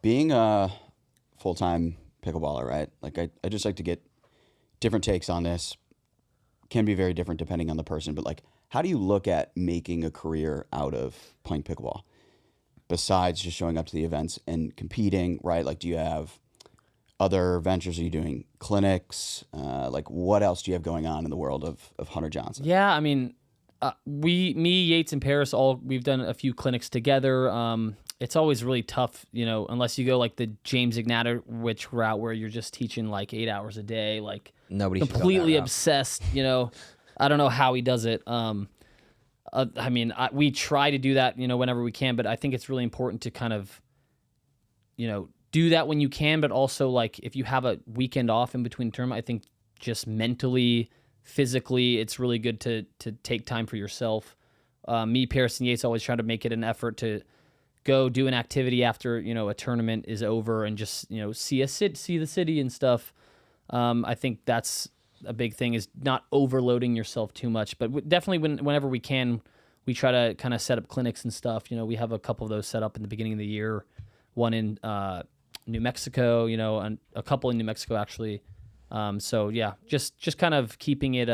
being a full-time pickleballer, right? Like I just like to get different takes on this. Can be very different depending on the person, but like, how do you look at making a career out of playing pickleball besides just showing up to the events and competing, right? Like, do you have other ventures? Are you doing clinics? Like, what else do you have going on in the world of Hunter Johnson? yeah, I mean, me, Yates, and Parris, we've done a few clinics together. It's always really tough, unless you go like the James Ignatowicz route where you're just teaching like 8 hours a day, like Nobody should go completely that route. obsessed. I don't know how he does it. I mean, we try to do that, whenever we can, but I think it's really important to kind of, do that when you can, but also like if you have a weekend off in between term, I think just mentally, physically, it's really good to take time for yourself. Me, Parris and Yates always try to make it an effort to go do an activity after, a tournament is over and just, see the city and stuff. I think that's a big thing, is not overloading yourself too much, but definitely whenever we can, we try to kind of set up clinics and stuff. We have a couple of those set up in the beginning of the year, one in New Mexico, and a couple in New Mexico actually. So yeah, just kind of keeping it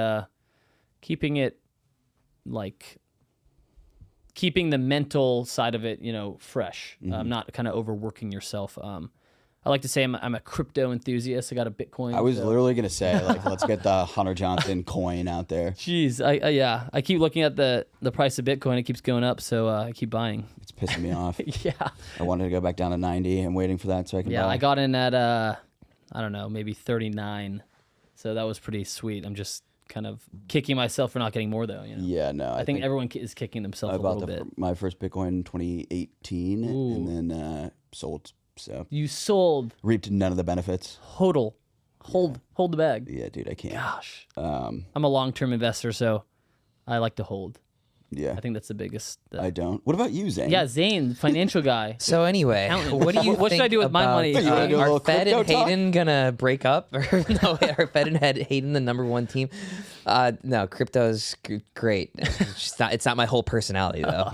like keeping the mental side of it, fresh. Not kind of overworking yourself. I like to say I'm a crypto enthusiast. I got a Bitcoin. I was literally gonna say, like, let's get the Hunter Johnson coin out there. Jeez, I keep looking at the price of Bitcoin. It keeps going up, so I keep buying. It's pissing me off. Yeah. I wanted to go back down to 90. I'm waiting for that so I can buy. I got in at I don't know, maybe 39. So that was pretty sweet. I'm just kind of kicking myself for not getting more though. Yeah, no. I think everyone is kicking themselves a little bit. My first Bitcoin in 2018, and then sold. So you sold. Reaped none of the benefits. Hold the bag. Yeah, dude, I can't. Gosh. I'm a long-term investor, so I like to hold. Yeah. I think that's the biggest. I don't. What about you, Zane? Yeah, Zane, financial guy. So anyway, Accountant. what do you What should I think do with my about, money? You wanna do a are little Fed and crypto talk? Hayden gonna break up? Or no, are Fed and Hayden the number one team? No, crypto's great. It's not my whole personality though.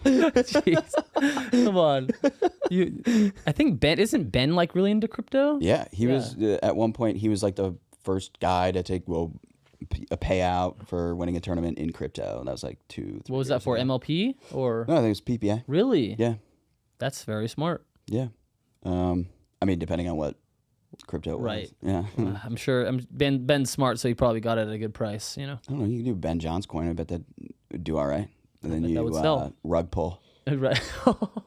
Jeez. Come on. I think isn't Ben like really into crypto? Yeah, he was at one point. He was like the first guy to take a payout for winning a tournament in crypto, and that was like 2-3 What was that for? ago. MLP or? No, I think it was PPA. Really? Yeah, That's very smart. yeah. I mean, depending on what crypto was. Right. Yeah. I'm sure Ben's smart, so he probably got it at a good price. I don't know. You can do Ben John's coin. I bet that would do all right. And then bet that would you sell. rug pull. Right.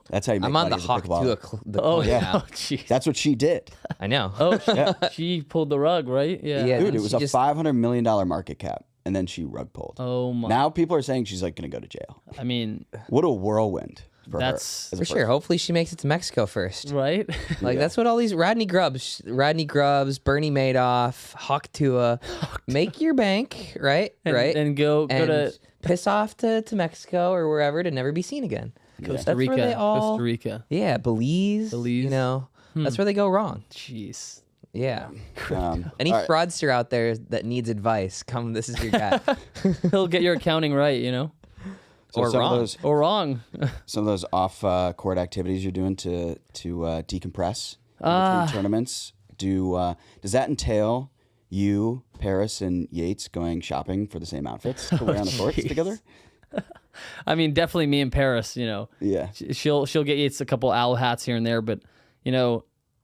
That's how you make I'm on money the as a hawk pickleballer. the Oh coin yeah. now. Oh jeez. That's what she did. I know. Oh, she pulled the rug, right? Yeah. Yeah. Dude, it she was a just- $500 million market cap, and then she rug pulled. Oh my. Now people are saying she's like going to go to jail. I mean, What a whirlwind for That's- her. as a For sure. person. Hopefully she makes it to Mexico first. right? Like that's what all these Rodney Grubbs, Bernie Madoff, Hawk Tua, make your bank, right? right. And go And to piss off to Mexico or wherever to never be seen again. Costa That's Rica. where they all, Costa Rica. Yeah, Belize. Belize. That's where they go wrong. Jeez. Yeah. Um, Any all right. fraudster out there that needs advice, come. This is your guy. He'll get your accounting right, So or some wrong. Of those, or wrong. some of those off-court activities you're doing to decompress in between tournaments. Does that entail you, Parris, and Yates going shopping for the same outfits to wear on the courts together? I mean, definitely me and Parris. Yeah. She'll get Yates a couple Aloe hats here and there, but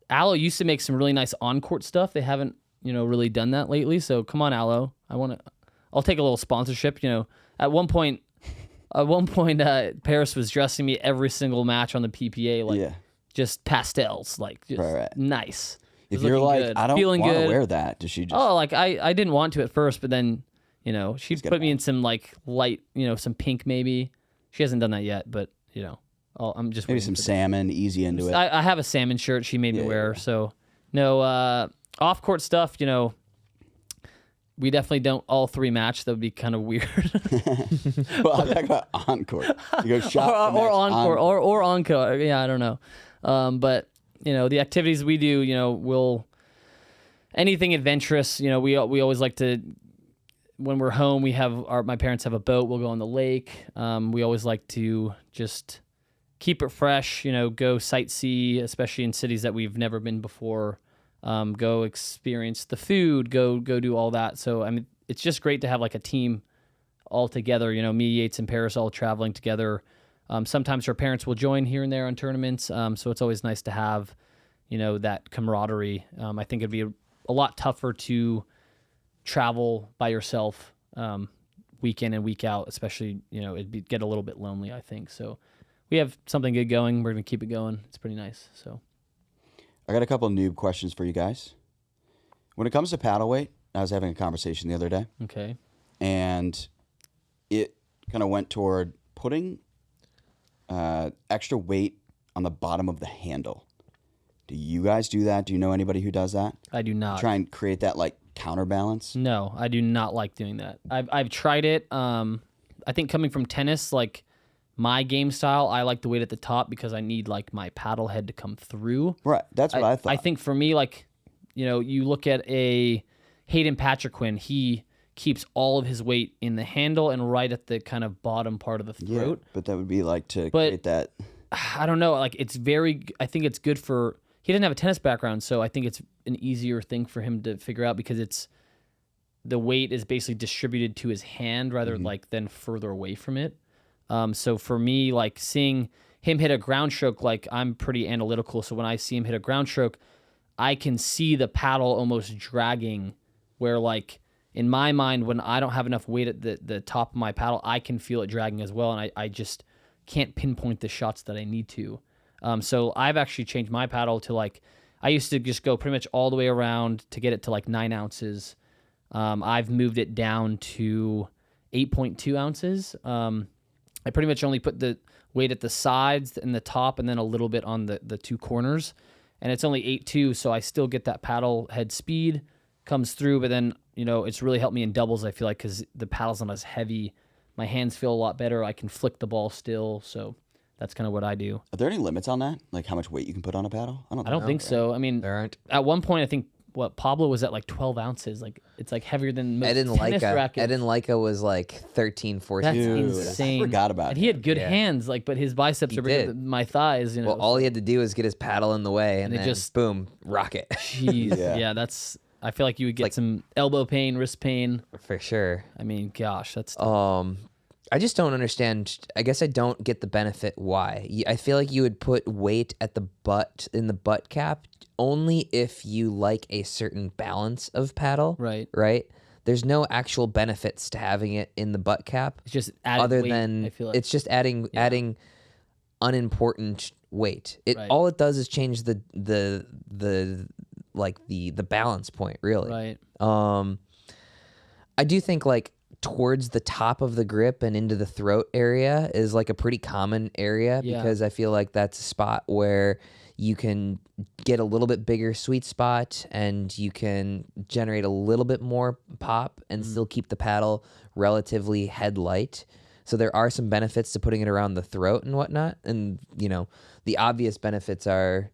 Aloe used to make some really nice on-court stuff. They haven't really done that lately. So come on, Aloe. I'll take a little sponsorship. At one point, Parris was dressing me every single match on the PPA, like Yeah. just pastels, like just Right. nice. It If was you're looking like, good, I don't feeling want to good. wear that, does she just? Oh, like I didn't want to at first, but then she'd get put me it. in some like light, some pink maybe. She hasn't done that yet, but I'm just Maybe waiting some for salmon, easy into it. I have a salmon shirt she made me Yeah, wear, yeah. so No, off court stuff. We definitely don't all three match. That would be kind of weird. Well, I'm talking about on court. You go shot or on court or on court. Yeah, I don't know. But the activities we do, we'll anything adventurous. We always like to. When we're home, my parents have a boat. We'll go on the lake. We always like to just keep it fresh. Go sightsee, especially in cities that we've never been before. Go experience the food, go do all that. So, it's just great to have like a team all together, me, Yates, and Parris all traveling together. Sometimes our parents will join here and there on tournaments. So it's always nice to have, that camaraderie. I think it'd be a lot tougher to travel by yourself, week in and week out, especially, it'd get a little bit lonely, I think. So we have something good going. We're going to keep it going. It's pretty nice. So. I got a couple of noob questions for you guys. When it comes to paddle weight, I was having a conversation the other day. Okay. And it kind of went toward putting extra weight on the bottom of the handle. Do you guys do that? Do you know anybody who does that? I do not. Try and create that like counterbalance? No, I do not like doing that. I've tried it. I think coming from tennis, like my game style, I like the weight at the top because I need like my paddle head to come through. Right. That's what I thought. I think for me, like, you look at a Hayden Patriquin, he keeps all of his weight in the handle and right at the kind of bottom part of the throat. Yeah, but that would be like to create that. I don't know. Like I think it's good for, he doesn't have a tennis background, so I think it's an easier thing for him to figure out because the weight is basically distributed to his hand rather than further away from it. So for me, like seeing him hit a ground stroke, like I'm pretty analytical. So when I see him hit a ground stroke, I can see the paddle almost dragging where like in my mind, when I don't have enough weight at the top of my paddle, I can feel it dragging as well. And I just can't pinpoint the shots that I need to. So I've actually changed my paddle to like, I used to just go pretty much all the way around to get it to like 9 ounces. I've moved it down to 8.2 ounces. I pretty much only put the weight at the sides and the top and then a little bit on the two corners. And it's only 8.2, so I still get that paddle head speed, comes through, but then, it's really helped me in doubles, I feel like, because the paddle's not as heavy. My hands feel a lot better. I can flick the ball still, so that's kind of what I do. Are there any limits on that? Like how much weight you can put on a paddle? I don't think so. I mean, There aren't. at one point, I think, Pablo was at like 12 ounces. Like, it's like heavier than most tennis rackets. Eden Leica was like 13, 14. That's Dude, insane. I forgot about And he had good Yeah. hands, like, but his biceps are bigger than my thighs. Well, all he had to do was get his paddle in the way, and it then just boom, rocket. Jeez, Yeah. yeah, that's. I feel like you would get some elbow pain, wrist pain. For sure. I mean, gosh, that's. I just don't understand. I guess I don't get the benefit why. I feel like you would put weight at the butt, in the butt cap, only if you like a certain balance of paddle. Right. Right? There's no actual benefits to having it in the butt cap. It's just added other weight, than I feel like. it's just adding unimportant weight. Right. All it does is change the balance point, really. Right. I do think like towards the top of the grip and into the throat area is like a pretty common area because I feel like that's a spot where you can get a little bit bigger sweet spot and you can generate a little bit more pop and still keep the paddle relatively head light. So there are some benefits to putting it around the throat and whatnot. And, the obvious benefits are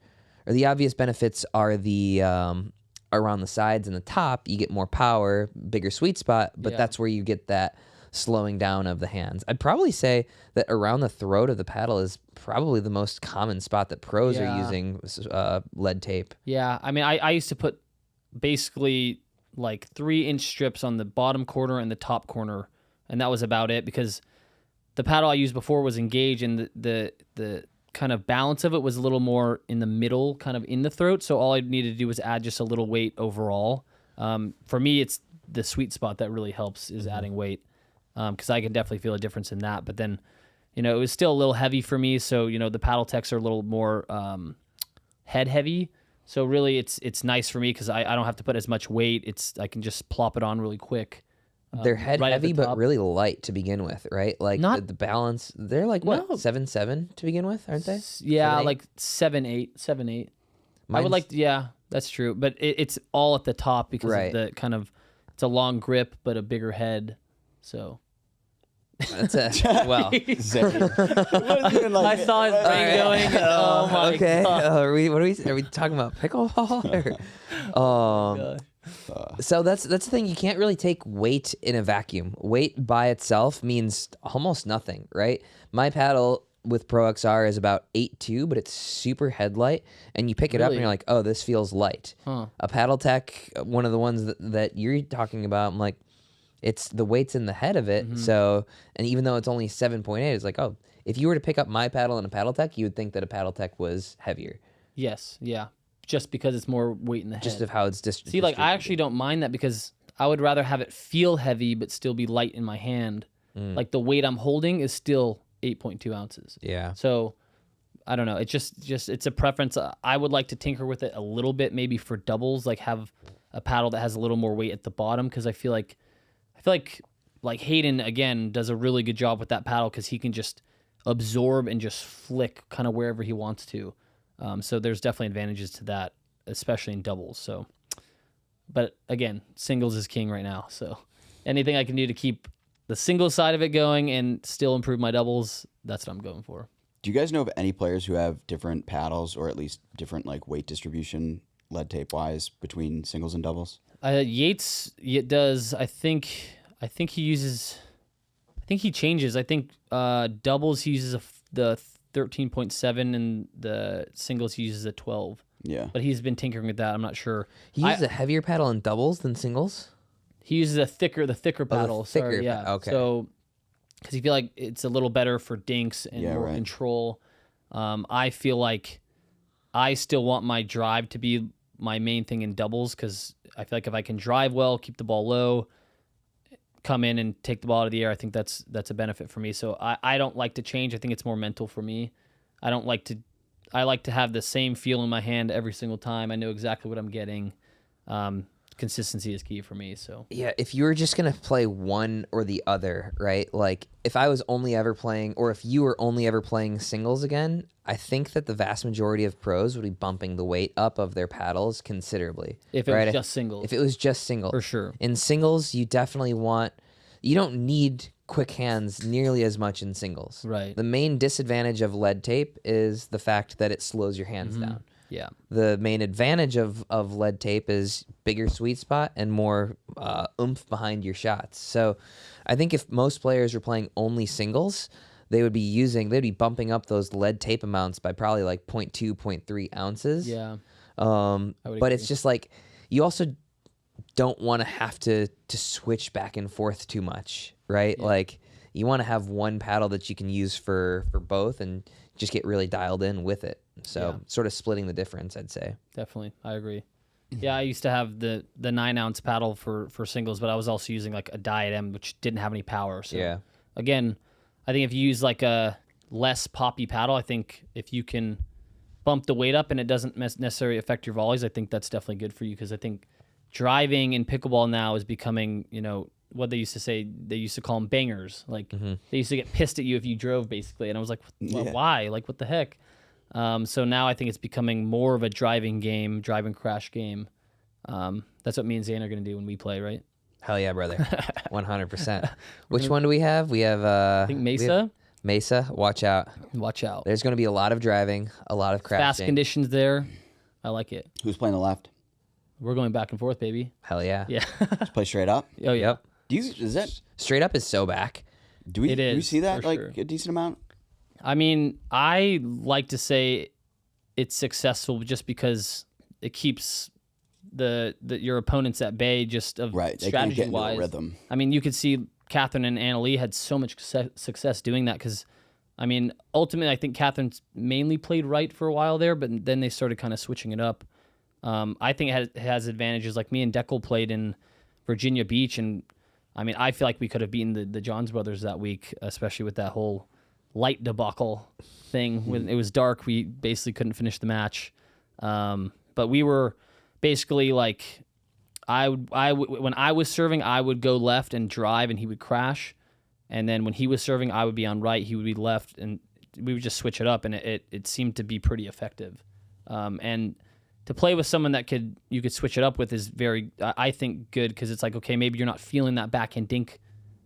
around the sides and the top. You get more power, bigger sweet spot, but that's where you get that slowing down of the hands. I'd probably say that around the throat of the paddle is probably the most common spot that pros are using lead tape. Yeah, I mean, I used to put basically like 3-inch strips on the bottom corner and the top corner, and that was about it because the paddle I used before was engaged, and the kind of balance of it was a little more in the middle, kind of in the throat. So all I needed to do was add just a little weight overall. For me, it's the sweet spot that really helps is adding weight, because I can definitely feel a difference in that. But then, it was still a little heavy for me. So, the Paddleteks are a little more head heavy. So really, it's nice for me because I don't have to put as much weight. I can just plop it on really quick. They're head right at the heavy, but top. really light to begin with, right? Like Not- the balance, they're like what, No. 7.7 to begin with, aren't they? Yeah, 7.8? like 7.8. I would Mine's- like, yeah. That's true. But it's all at the top because Right. of the kind of, it's a long grip, but a bigger head. So. That's well. Zane. I saw his brain going. Oh my Okay. god. Are we talking about pickleball? So that's the thing. You can't really take weight in a vacuum. Weight by itself means almost nothing, right? My paddle with Pro XR is about 8.2, but it's super headlight, and you pick it up and Really? you're like, oh, this feels light. Huh. A Paddletek, one of the ones that you're talking about, I'm like, it's the weight's in the head of it. So, and even though it's only 7.8, it's like, oh, if you were to pick up my paddle and a Paddletek, you would think that a Paddletek was heavier. Yes. Yeah. Just because it's more weight in the head. Just of how it's distributed. See, like I actually don't mind that because I would rather have it feel heavy but still be light in my hand. Like the weight I'm holding is still 8.2 ounces. Yeah. So I don't know. It's just it's a preference. I would like to tinker with it a little bit, maybe for doubles, like have a paddle that has a little more weight at the bottom, because I feel like Hayden again does a really good job with that paddle because he can just absorb and just flick kind of wherever he wants to. So there's definitely advantages to that, especially in doubles. So, but again, singles is king right now. So anything I can do to keep the single side of it going and still improve my doubles, that's what I'm going for. Do you guys know of any players who have different paddles, or at least different like weight distribution lead tape wise between singles and doubles? Yates does. I think he uses. I think he changes. I think doubles he uses the 13.7 and the singles he uses a 12. Yeah. But he's been tinkering with that. I'm not sure. He uses a heavier paddle in doubles than singles? He uses the thicker paddle. thicker yeah. okay. So, because he feel like it's a little better for dinks and more control. I feel like I still want my drive to be my main thing in doubles, because I feel like if I can drive well, keep the ball low, come in and take the ball out of the air, I think that's a benefit for me. So I don't like to change. I think it's more mental for me. I like to have the same feel in my hand every single time. I know exactly what I'm getting. Consistency is key for me. So yeah, if you were just gonna play one or the other, right? Like if I was only ever playing, or if you were only ever playing singles again, I think that the vast majority of pros would be bumping the weight up of their paddles considerably. if it was just singles, If it was just single, for sure. In singles, you don't need quick hands nearly as much in singles. Right. The main disadvantage of lead tape is the fact that it slows your hands down. Yeah. The main advantage of lead tape is bigger sweet spot and more oomph behind your shots. So I think if most players were playing only singles, they'd be bumping up those lead tape amounts by probably like 0.2, 0.3 ounces. Yeah. But it's just like, you also don't want to have to switch back and forth too much, right? Yeah. Like you want to have one paddle that you can use for both and just get really dialed in with it. So sort of splitting the difference, I'd say. Definitely. I agree. Yeah, I used to have the 9-ounce paddle for singles, but I was also using like a Diet M, which didn't have any power. So again, I think if you use like a less poppy paddle, I think if you can bump the weight up and it doesn't necessarily affect your volleys, I think that's definitely good for you, because I think driving in pickleball now is becoming, what they used to say, they used to call them bangers. Like they used to get pissed at you if you drove, basically. And I was like, why? Like, what the heck? So now I think it's becoming more of a driving crash game. That's what me and Zane are going to do when we play, right? Hell yeah, brother. 100%. Which one do we have? We have, I think Mesa. Mesa, watch out. Watch out. There's going to be a lot of driving, a lot of crashing. Fast conditions there. I like it. Who's playing the left? We're going back and forth, baby. Hell yeah. Yeah. Just play straight up. Oh, yeah. Yep. Is that? Straight up is so back. Do we see that for like sure. a decent amount? I mean, I like to say it's successful just because it keeps your opponents at bay, just of Right. They can get into a strategy-wise. rhythm. I mean, you could see Catherine and Annalie had so much success doing that because, I mean, ultimately, I think Catherine's mainly played right for a while there, but then they started kind of switching it up. I think it has advantages. Like me and Deckel played in Virginia Beach, and I mean, I feel like we could have beaten the Johns brothers that week, especially with that whole light debacle thing. When it was dark, we basically couldn't finish the match. But we were basically like, when I was serving, I would go left and drive, and he would crash. And then when he was serving, I would be on right, he would be left, and we would just switch it up, and it seemed to be pretty effective. And to play with someone that you could switch it up with is very, I think, good, because it's like, okay, maybe you're not feeling that backhand dink,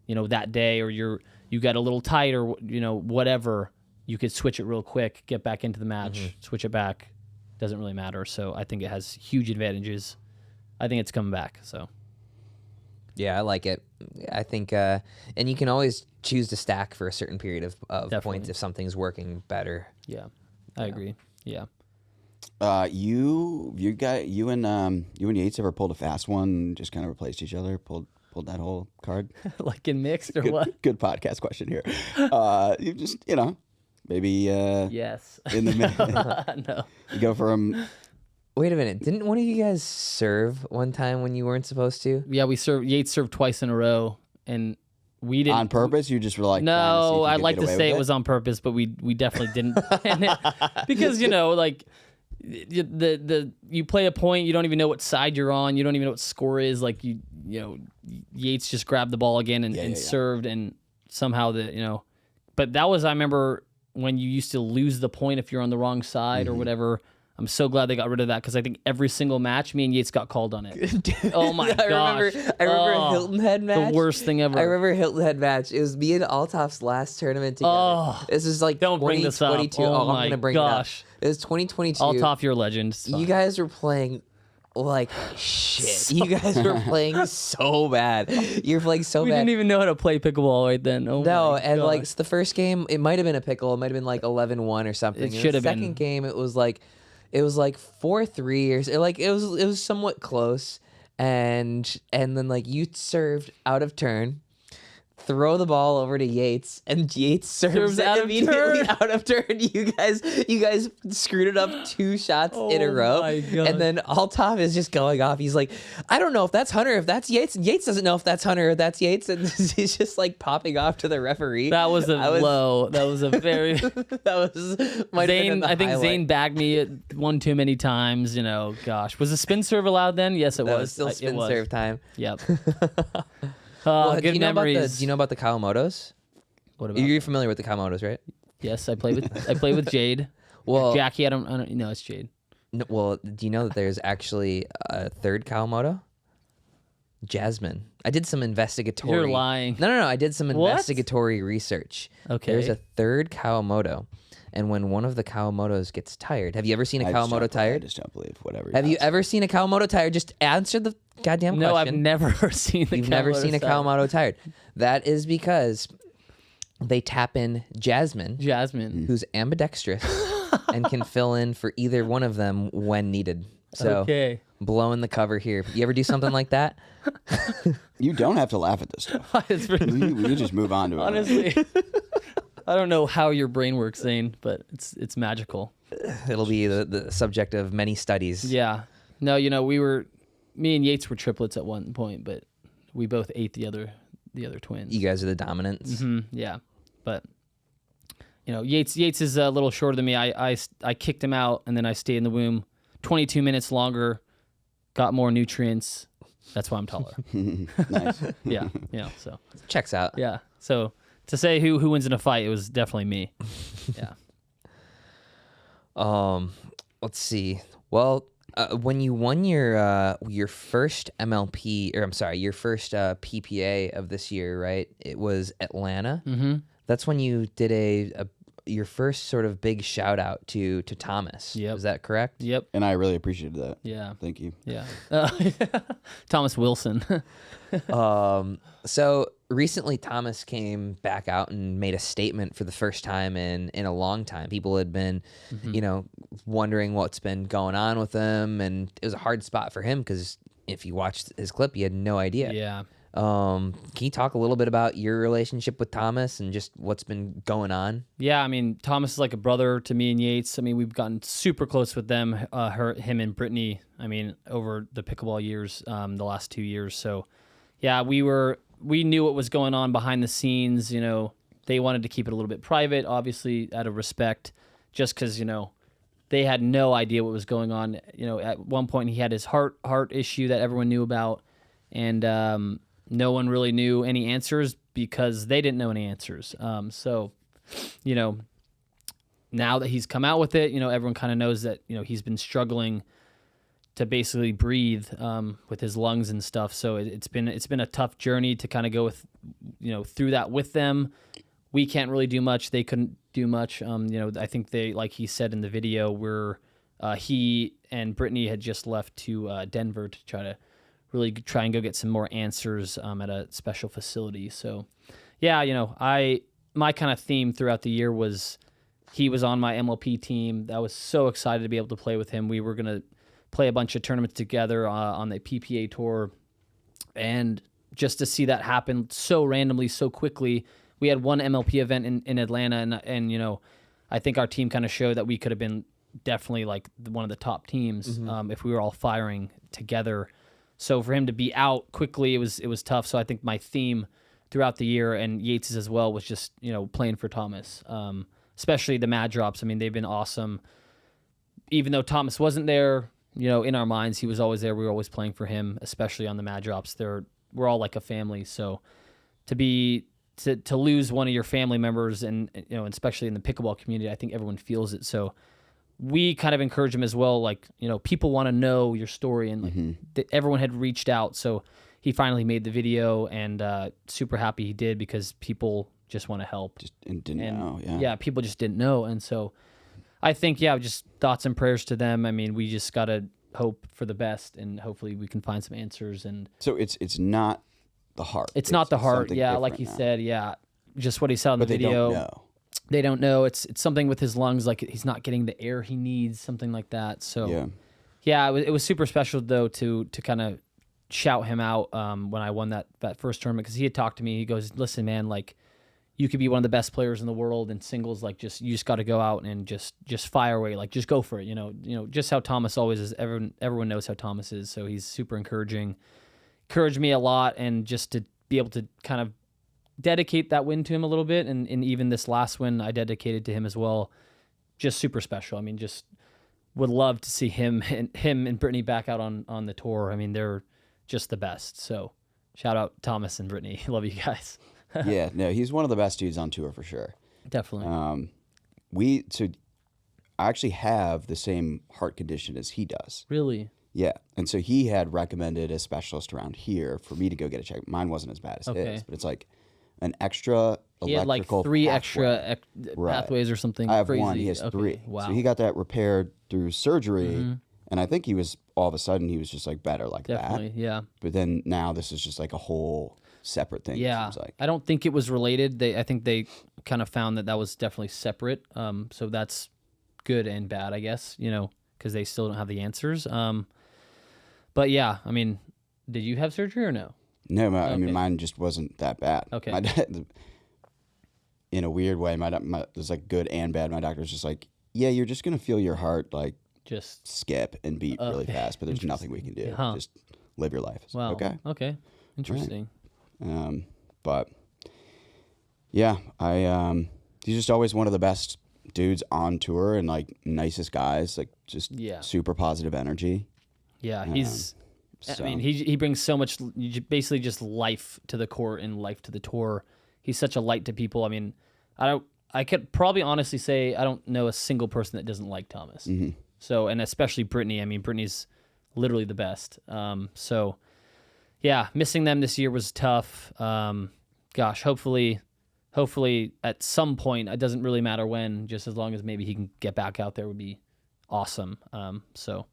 that day, or you got a little tight, or whatever. You could switch it real quick, get back into the match, switch it back. Doesn't really matter. So I think it has huge advantages. I think it's coming back. So. Yeah, I like it. I think, and you can always choose to stack for a certain period of points if something's working better. Yeah, I agree. Yeah. You and Yates ever pulled a fast one and just kind of replaced each other? Pulled that whole card? Like in mixed or what? Good podcast question here. You just maybe yes. In the middle. No. You go from. Wait a minute. Didn't one of you guys serve one time when you weren't supposed to? Yeah, Yates served twice in a row, and we didn't. On purpose? You just were like, no, I'd like to say it was on purpose, but we definitely didn't. Because, like, you play a point, you don't even know what side you're on, you don't even know what score is. Like, Yates just grabbed the ball again and served, and somehow But that was, I remember, when you used to lose the point if you're on the wrong side or whatever. I'm so glad they got rid of that, because I think every single match, me and Yates got called on it. Oh my gosh! I remember Hilton Head match. The worst thing ever. I remember Hilton Head match. It was me and Altaf's last tournament together. Oh, this is like don't bring this up. Oh, I'm gonna bring gosh. it up. It was 2022. Altaf, you're a legend. You guys were playing like shit. You guys were playing so bad. You're playing so we bad. We didn't even know how to play pickleball right then. Oh no, my and gosh. like the first game, it might have been a pickle. It might have been like 11-1 or something. It should have been. The second game, it was like 4-3 or like it was somewhat close, and then like you served out of turn, throw the ball over to Yates, and Yates serves it immediately out of turn. You guys screwed it up 2 shots in a row, my God. And then Altaf is just going off. He's like, I don't know if that's Hunter, if that's Yates, and Yates doesn't know if that's Hunter or that's Yates, and he's just like popping off to the referee. That was low. That was a very. That was Zane. I think Zane bagged me one too many times. Gosh, was the spin serve allowed then? Yes, it was. That was still spin serve time. Yep. Well, good memories. Do you know about the Kawamotos? What about? You're familiar with the Kawamotos, right? Yes, I play with Jade. Well, Jackie, I don't. No, it's Jade. No, well, do you know that there's actually a third Kawamoto? Jasmine. I did some investigatory. You're lying. No. I did some investigatory research. Okay. There's a third Kawamoto, and when one of the Kawamotos gets tired, have you ever seen a Kawamoto tired? I just don't believe whatever. Have you ever seen a Kawamoto tired? Just answer the goddamn question. No, I've never seen the. You've never seen a Kawamoto tired. That is because they tap in Jasmine, who's ambidextrous and can fill in for either one of them when needed. So, blowing the cover here. You ever do something like that? You don't have to laugh at this stuff. We just move on to it. Honestly, I don't know how your brain works, Zane, but it's magical. It'll be the subject of many studies. Yeah. No, me and Yates were triplets at one point, but we both ate the other twins. You guys are the dominants. Mm-hmm, yeah, but Yates is a little shorter than me. I kicked him out, and then I stayed in the womb 22 minutes longer, got more nutrients. That's why I'm taller. Nice. Yeah. So checks out. Yeah. So to say who wins in a fight, it was definitely me. Yeah. Let's see. Well, when you won your first MLP, or I'm sorry, your first PPA of this year, right? It was Atlanta. Mm-hmm. That's when you did your first sort of big shout out to Thomas. Yep. Is that correct? Yep. And I really appreciated that. Yeah. Thank you. Yeah. Thomas Wilson. So recently Thomas came back out and made a statement for the first time in a long time. People had been, wondering what's been going on with him, and it was a hard spot for him because if you watched his clip, you had no idea. Yeah. Can you talk a little bit about your relationship with Thomas and just what's been going on? Yeah, I mean, Thomas is like a brother to me and Yates. I mean, we've gotten super close with them, him and Brittany, I mean, over the pickleball years, the last 2 years. So, yeah, we knew what was going on behind the scenes. They wanted to keep it a little bit private, obviously, out of respect, just because, they had no idea what was going on. At one point, he had his heart issue that everyone knew about, and no one really knew any answers because they didn't know any answers. So, now that he's come out with it, everyone kind of knows that, he's been struggling to basically breathe with his lungs and stuff. So it's been a tough journey to kind of go with, through that with them. We can't really do much. They couldn't do much. I think they, like he said in the video, he and Brittany had just left to Denver to try and go get some more answers at a special facility. So, yeah, my kind of theme throughout the year was he was on my MLP team. I was so excited to be able to play with him. We were going to play a bunch of tournaments together on the PPA tour, and just to see that happen so randomly, so quickly. We had one MLP event in Atlanta, and I think our team kind of showed that we could have been definitely like one of the top teams if we were all firing together. So for him to be out quickly, it was tough. So I think my theme throughout the year, and Yates's as well, was just playing for Thomas, especially the Mad Drops. I mean, they've been awesome. Even though Thomas wasn't there, in our minds, he was always there. We were always playing for him, especially on the Mad Drops. We're all like a family. So to lose one of your family members, and especially in the pickleball community, I think everyone feels it. So we kind of encourage him as well. Like, people want to know your story, and everyone had reached out. So he finally made the video, and super happy he did, because people just want to help. Didn't know. Yeah. Yeah. People just didn't know. And so I think, just thoughts and prayers to them. I mean, we just got to hope for the best, and hopefully we can find some answers. And so it's not the heart. It's not the heart. Yeah. Like he now. said. Yeah. Just what he said on the video. They don't know. They don't know. It's something with his lungs, like he's not getting the air he needs, something like that. So yeah, it was super special though to kind of shout him out when I won that first tournament, because he had talked to me. He goes, "Listen, man, like you could be one of the best players in the world in singles. Like you just got to go out and just fire away. Like just go for it. Just how Thomas always is. Everyone knows how Thomas is. So he's super encouraging. Encouraged me a lot, and just to be able to kind of dedicate that win to him a little bit, and even this last win I dedicated to him as well. Just super special. I mean, just would love to see him and Brittany back out on the tour. I mean, they're just the best. So shout out Thomas and Brittany. Love you guys. Yeah, no, he's one of the best dudes on tour for sure. Definitely. I actually have the same heart condition as he does. Really? Yeah, and so he had recommended a specialist around here for me to go get a check. Mine wasn't as bad as his, but it's like an extra he had like 3 extra pathways or something. I have crazy. 1. He has 3. Wow. So he got that repaired through surgery, and I think he was all of a sudden he was just like better like Definitely, that. Yeah. But then now this is just like a whole separate thing. Yeah. It seems like. I don't think it was related. I think they kind of found that was definitely separate. So that's good and bad, I guess. Because they still don't have the answers. But yeah, I mean, did you have surgery or no? No, I mean, mine just wasn't that bad. Okay. My dad, in a weird way, it was like good and bad. My doctor was just like, yeah, you're just going to feel your heart like just skip and beat really fast, but there's nothing we can do. Huh. Just live your life. Wow. Okay. Interesting. Right. But yeah, he's just always one of the best dudes on tour, and like nicest guys, like just super positive energy. Yeah, I mean, he brings so much, basically just life to the court and life to the tour. He's such a light to people. I mean, I could probably honestly say I don't know a single person that doesn't like Thomas. So, and especially Brittany. I mean, Brittany's literally the best. So, yeah, missing them this year was tough. Gosh, hopefully at some point, it doesn't really matter when, just as long as maybe he can get back out there would be awesome. So,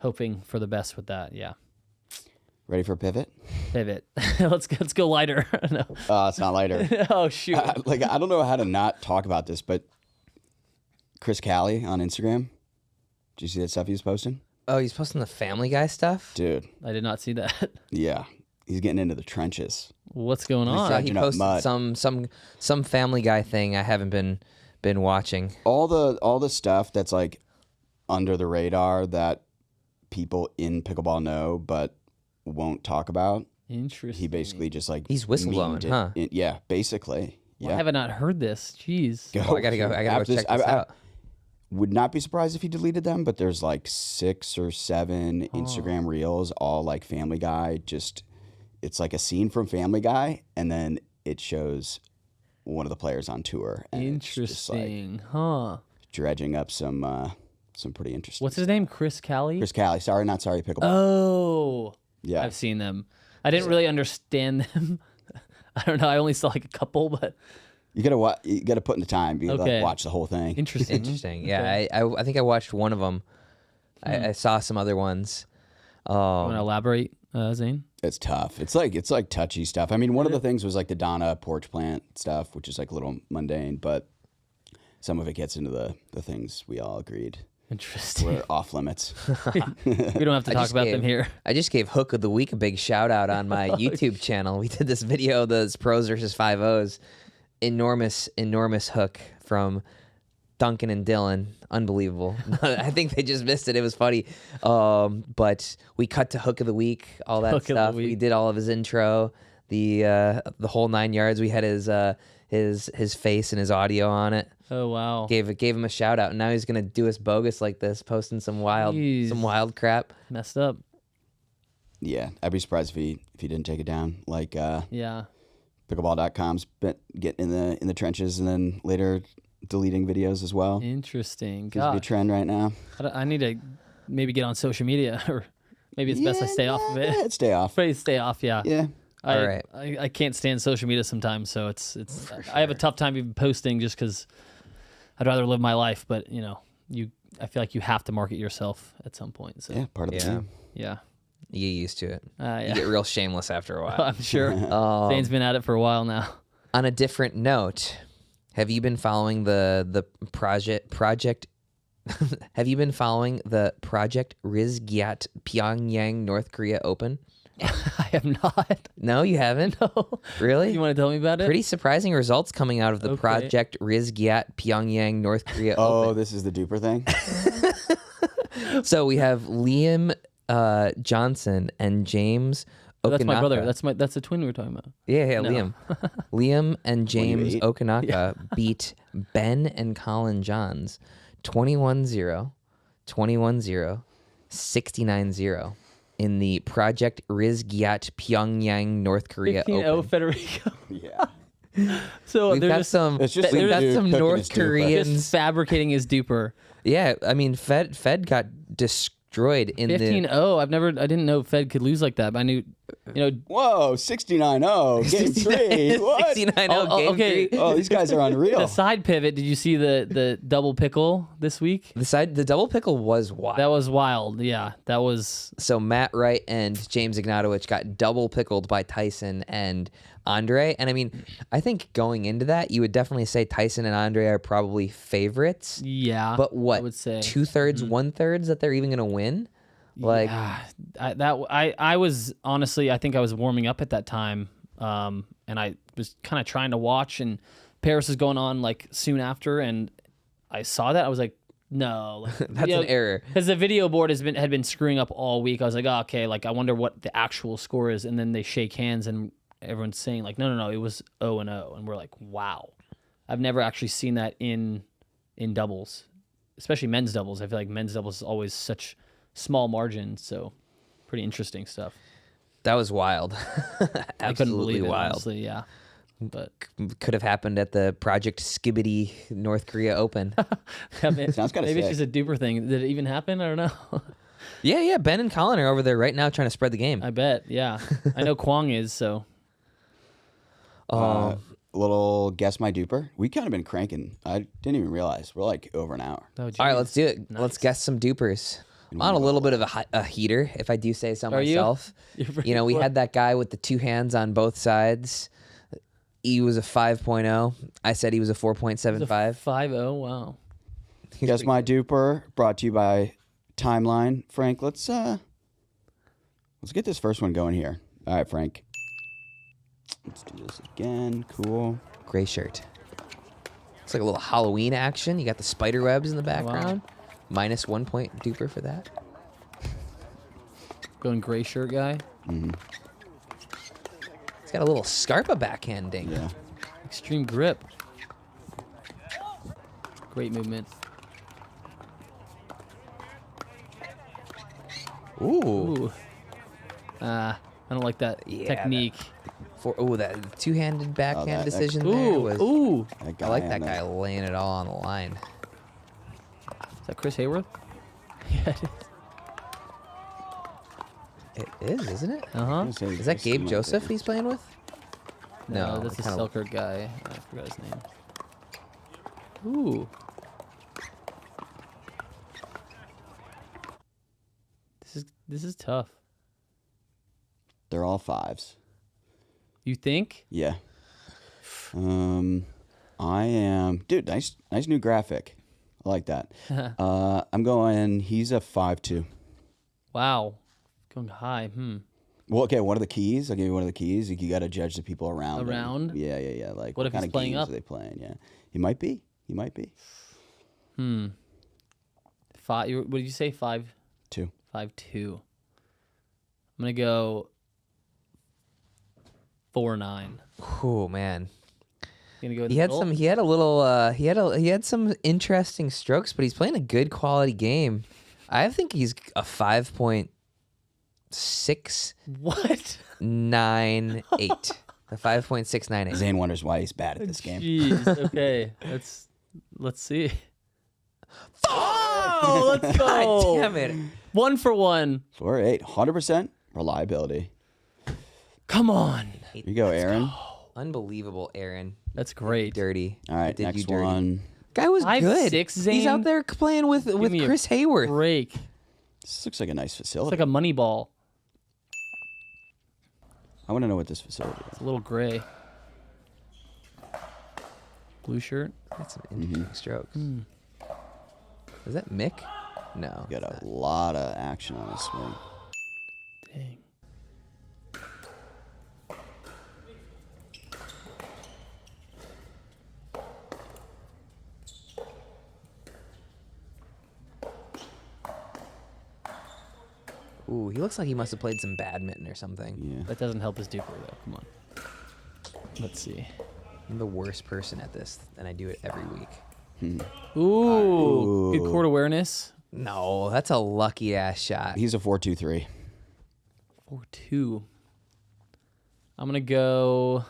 hoping for the best with that. Yeah. Ready for a pivot? Pivot. let's go lighter. No. It's not lighter. Oh shoot! I don't know how to not talk about this, but Chris Callie on Instagram. Did you see that stuff he was posting? Oh, he's posting the Family Guy stuff? Dude. I did not see that. Yeah, he's getting into the trenches. What's going on? Yeah, he posted some Family Guy thing I haven't been watching. All the stuff that's like under the radar that people in pickleball know, but won't talk about. Interesting. He basically just like he's whistleblowing, huh? Yeah, basically. Why have I not heard this? Jeez. I gotta go check this out. Would not be surprised if he deleted them, but there's like 6 or 7 Instagram reels, all like Family Guy. Just it's like a scene from Family Guy, and then it shows one of the players on tour. And interesting, dredging up some some pretty interesting. What's his name? Chris Callie? Chris Callie. Sorry, not sorry. Pickleball. Oh, yeah. I've seen them. I didn't really understand them. I don't know. I only saw like a couple, but You gotta put in the time. You gotta Okay. watch the whole thing. interesting. Interesting. Yeah, I think I watched one of them. I saw some other ones. Want to elaborate, Zane? It's tough. It's like touchy stuff. I mean, one of the things was like the Donna porch plant stuff, which is like a little mundane, but some of it gets into the things we all agreed Interesting. were off limits. We don't have to talk about them here. I just gave Hook of the Week a big shout out on my YouTube channel. We did this video, the pros versus 5-0s. Enormous hook from Duncan and Dylan. Unbelievable. I think they just missed it. It was funny. But we cut to Hook of the Week, all that stuff. We did all of his intro, the whole 9 yards. We had his face and his audio on it. Oh wow. Gave him a shout out, and now he's gonna do us bogus like this, posting some wild crap. Messed up. Yeah, I'd be surprised if he didn't take it down. Like Yeah. Pickleball.com's get in the trenches and then later deleting videos as well. Interesting. Seems to be a trend right now. I need to maybe get on social media, or maybe it's best I stay off of it. Stay off. Probably stay off. Yeah. Yeah. All right. I can't stand social media sometimes, so it's I have a tough time even posting just because I'd rather live my life. But I feel like you have to market yourself at some point. So Yeah, part of the game. yeah. You get used to it. Yeah. You get real shameless after a while. I'm sure. Zane's been at it for a while now. On a different note, have you been following the project? Have you been following the Project Rizgyat Pyongyang North Korea Open? I have not. No, you haven't? No. Really? You want to tell me about it? Pretty surprising results coming out of the Okay. Project Rizgyat Pyongyang North Korea Oh, Open. this is the duper thing? So we have Liam Johnson and James Okanaka. That's my brother. That's the twin we were talking about. Yeah, No. Liam. Liam and James 28? Okanaka beat Ben and Collin Johns 21-0, 21-0, 69-0 in the Project Rizgyat Pyongyang North Korea 15-0 Open. Federico. Yeah. So We've they're got just some, It's just we've some got dude some cooking North his duper. Koreans. just fabricating his duper. Yeah, I mean, Fed got destroyed in 15-0. I didn't know Fed could lose like that. But I knew, Whoa, 69-0. Game 3. What? 69-0 game okay. 3. Oh, these guys are the unreal. side pivot. Did you see the double pickle this week? The double pickle was wild. That was wild. Yeah, that was. So Matt Wright and James Ignatowicz got double pickled by Tyson and Andre. And I mean, I think going into that, you would definitely say Tyson and Andre are probably favorites. Yeah. But what? I would say 2/3, 1/3 that they're even going to win? Like, yeah, I was honestly, I think I was warming up at that time, and I was kind of trying to watch, and Parris is going on like soon after, and I saw that I was like, no, like, that's an error. because the video board had been screwing up all week. I was like, oh, okay, like I wonder what the actual score is, and then they shake hands, and everyone's saying like, no, it was 0-0, and we're like, wow, I've never actually seen that in doubles, especially men's doubles. I feel like men's doubles is always such small margins, so pretty interesting stuff. That was wild. I couldn't believe it, wild. honestly, yeah. But Could have happened at the Project Skibbity North Korea Open. Sounds kinda maybe it's sick. just a duper thing. Did it even happen? I don't know. Yeah. Ben and Collin are over there right now trying to spread the game. I bet, yeah. I know Kwong is, so. Little guess my duper. We kind of been cranking. I didn't even realize. We're like over an hour. Oh, All right, let's do it. Nice. Let's guess some dupers. I'm on a little bit of a heater, if I do say so Are you? myself. You're pretty You know, we close. had that guy with the two hands on both sides. He was a 5.0. I said he was a 4.75. 5-0, wow. Guess my duper. Brought to you by Timeline. Frank, let's get this first one going here. All right, Frank. Let's do this again. Cool. Gray shirt. It's like a little Halloween action. You got the spider webs in the background. Minus 1 point duper for that. Going gray shirt guy. It's got a little Scarpa backhand dink. Yeah. Extreme grip. Great movement. Ooh. Ooh. I don't like that technique. That two-handed backhand that- decision there Ooh, was. ooh. That I like guy that and guy laying it all on the line. Is that Chris Hayworth? Yeah, It is, isn't it? Uh-huh. Is that Gabe Joseph he's playing with? No, that's a Selkirk guy. I forgot his name. Ooh. This is tough. They're all 5s. You think? Yeah. I am, dude. Nice new graphic. I like that. I'm going. He's a 5-2. Wow, going high. Well, okay. One of the keys. I'll give you one of the keys. You got to judge the people around. Around? Him. Yeah. Like what if kind he's of playing games up? are they playing? Yeah, he might be. 5. What did you say? 5-2. 2. 5-2. I'm gonna go 4-9. Oh man. Gonna go. He had some interesting strokes, but he's playing a good quality game. I think he's a 5.698. What? A 5.698. Zane wonders why he's bad at this game. Jeez. Okay. Let's see. Oh, let's go. God damn it. 1 for 1. 4-8. 100% reliability. Come on. Here you go, Aaron. Unbelievable, Aaron. That's great. Dirty. All right, Did you next dirty. one. Guy was 5'6", good. Zane. He's out there playing with me a Chris Hayworth. Break. This looks like a nice It's facility. like a money ball. I want to know what this facility is. It's a little gray. Blue shirt. That's some interesting strokes. Is that Mick? No. Got a lot of action on his swing. Dang. Ooh, he looks like he must have played some badminton or something. Yeah. That doesn't help his DUPR though. Come on. Let's see. I'm the worst person at this, and I do it every week. Ooh, good court awareness. No, that's a lucky ass shot. He's a 4-2-3. 4-2. I'm gonna go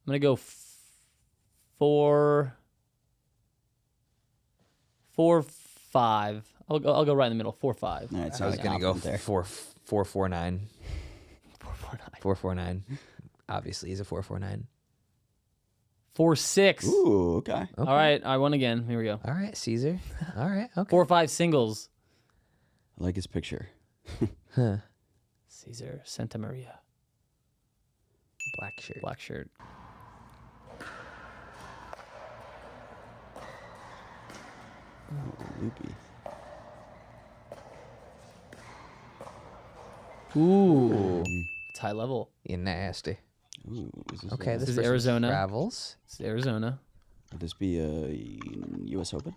4-5. I'll go right in the middle. 4-5. All right, so I was gonna go there. 4-4-9. 4-4-9. 4-4-9. Obviously, he's a 4-4-9. 4-6. Ooh, okay. All right, I won again. Here we go. All right, Caesar. All right, okay. 4-5 singles. I like his picture. Huh. Caesar Santa Maria. Black shirt. Black shirt. Loopy. Ooh. It's high level. You're nasty. Ooh, is this Okay, This is person Arizona. travels. It's Arizona. Would this be a U.S. Open?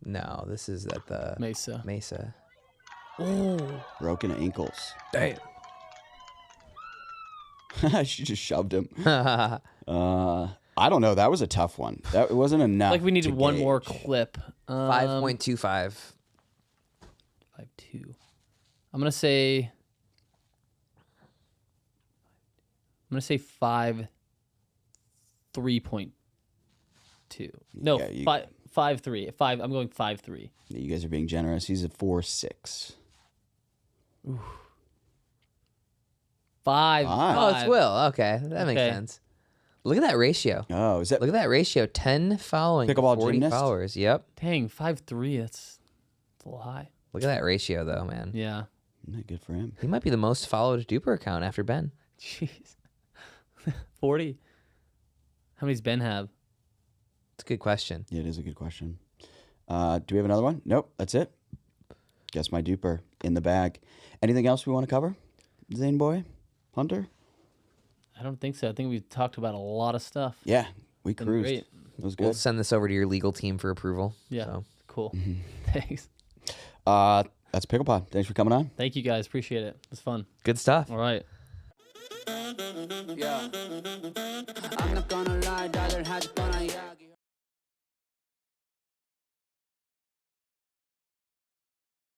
No, this is at the Mesa. Mesa. Oh. Broken ankles. Damn. She just shoved him. I don't know. That was a tough one. That it wasn't enough. Like we needed to one gauge. more clip. 5.25. 5-2. I'm gonna say 5-3.2. No, Yeah, you- 5-3. 5. I'm going 5-3. You guys are being generous. He's a 4-6. 5. Oh, it's Will. Okay, that makes Okay. sense. Look at that ratio. Oh, is that? Look at that ratio. 10 following. Pickleball 40 gymnast? followers. Yep. Dang, 5-3. That's a little high. Look at that ratio, though, man. Yeah. Not good for him. He might be the most followed DUPR account after Ben. Jeez. 40. How many does Ben have? It's a good question. Yeah, it is a good question. Do we have another one? Nope, that's it. Guess my DUPR in the bag. Anything else we want to cover? Zane boy? Hunter? I don't think so. I think we talked about a lot of stuff. Yeah, we Been cruised. great. It was We'll good. send this over to your legal team for approval. Yeah. So. Cool. Thanks. That's Pickleball. Thanks for coming on. Thank you guys. Appreciate it. It was fun. Good stuff. All right. Yeah. I'm not gonna lie, daughter had gonna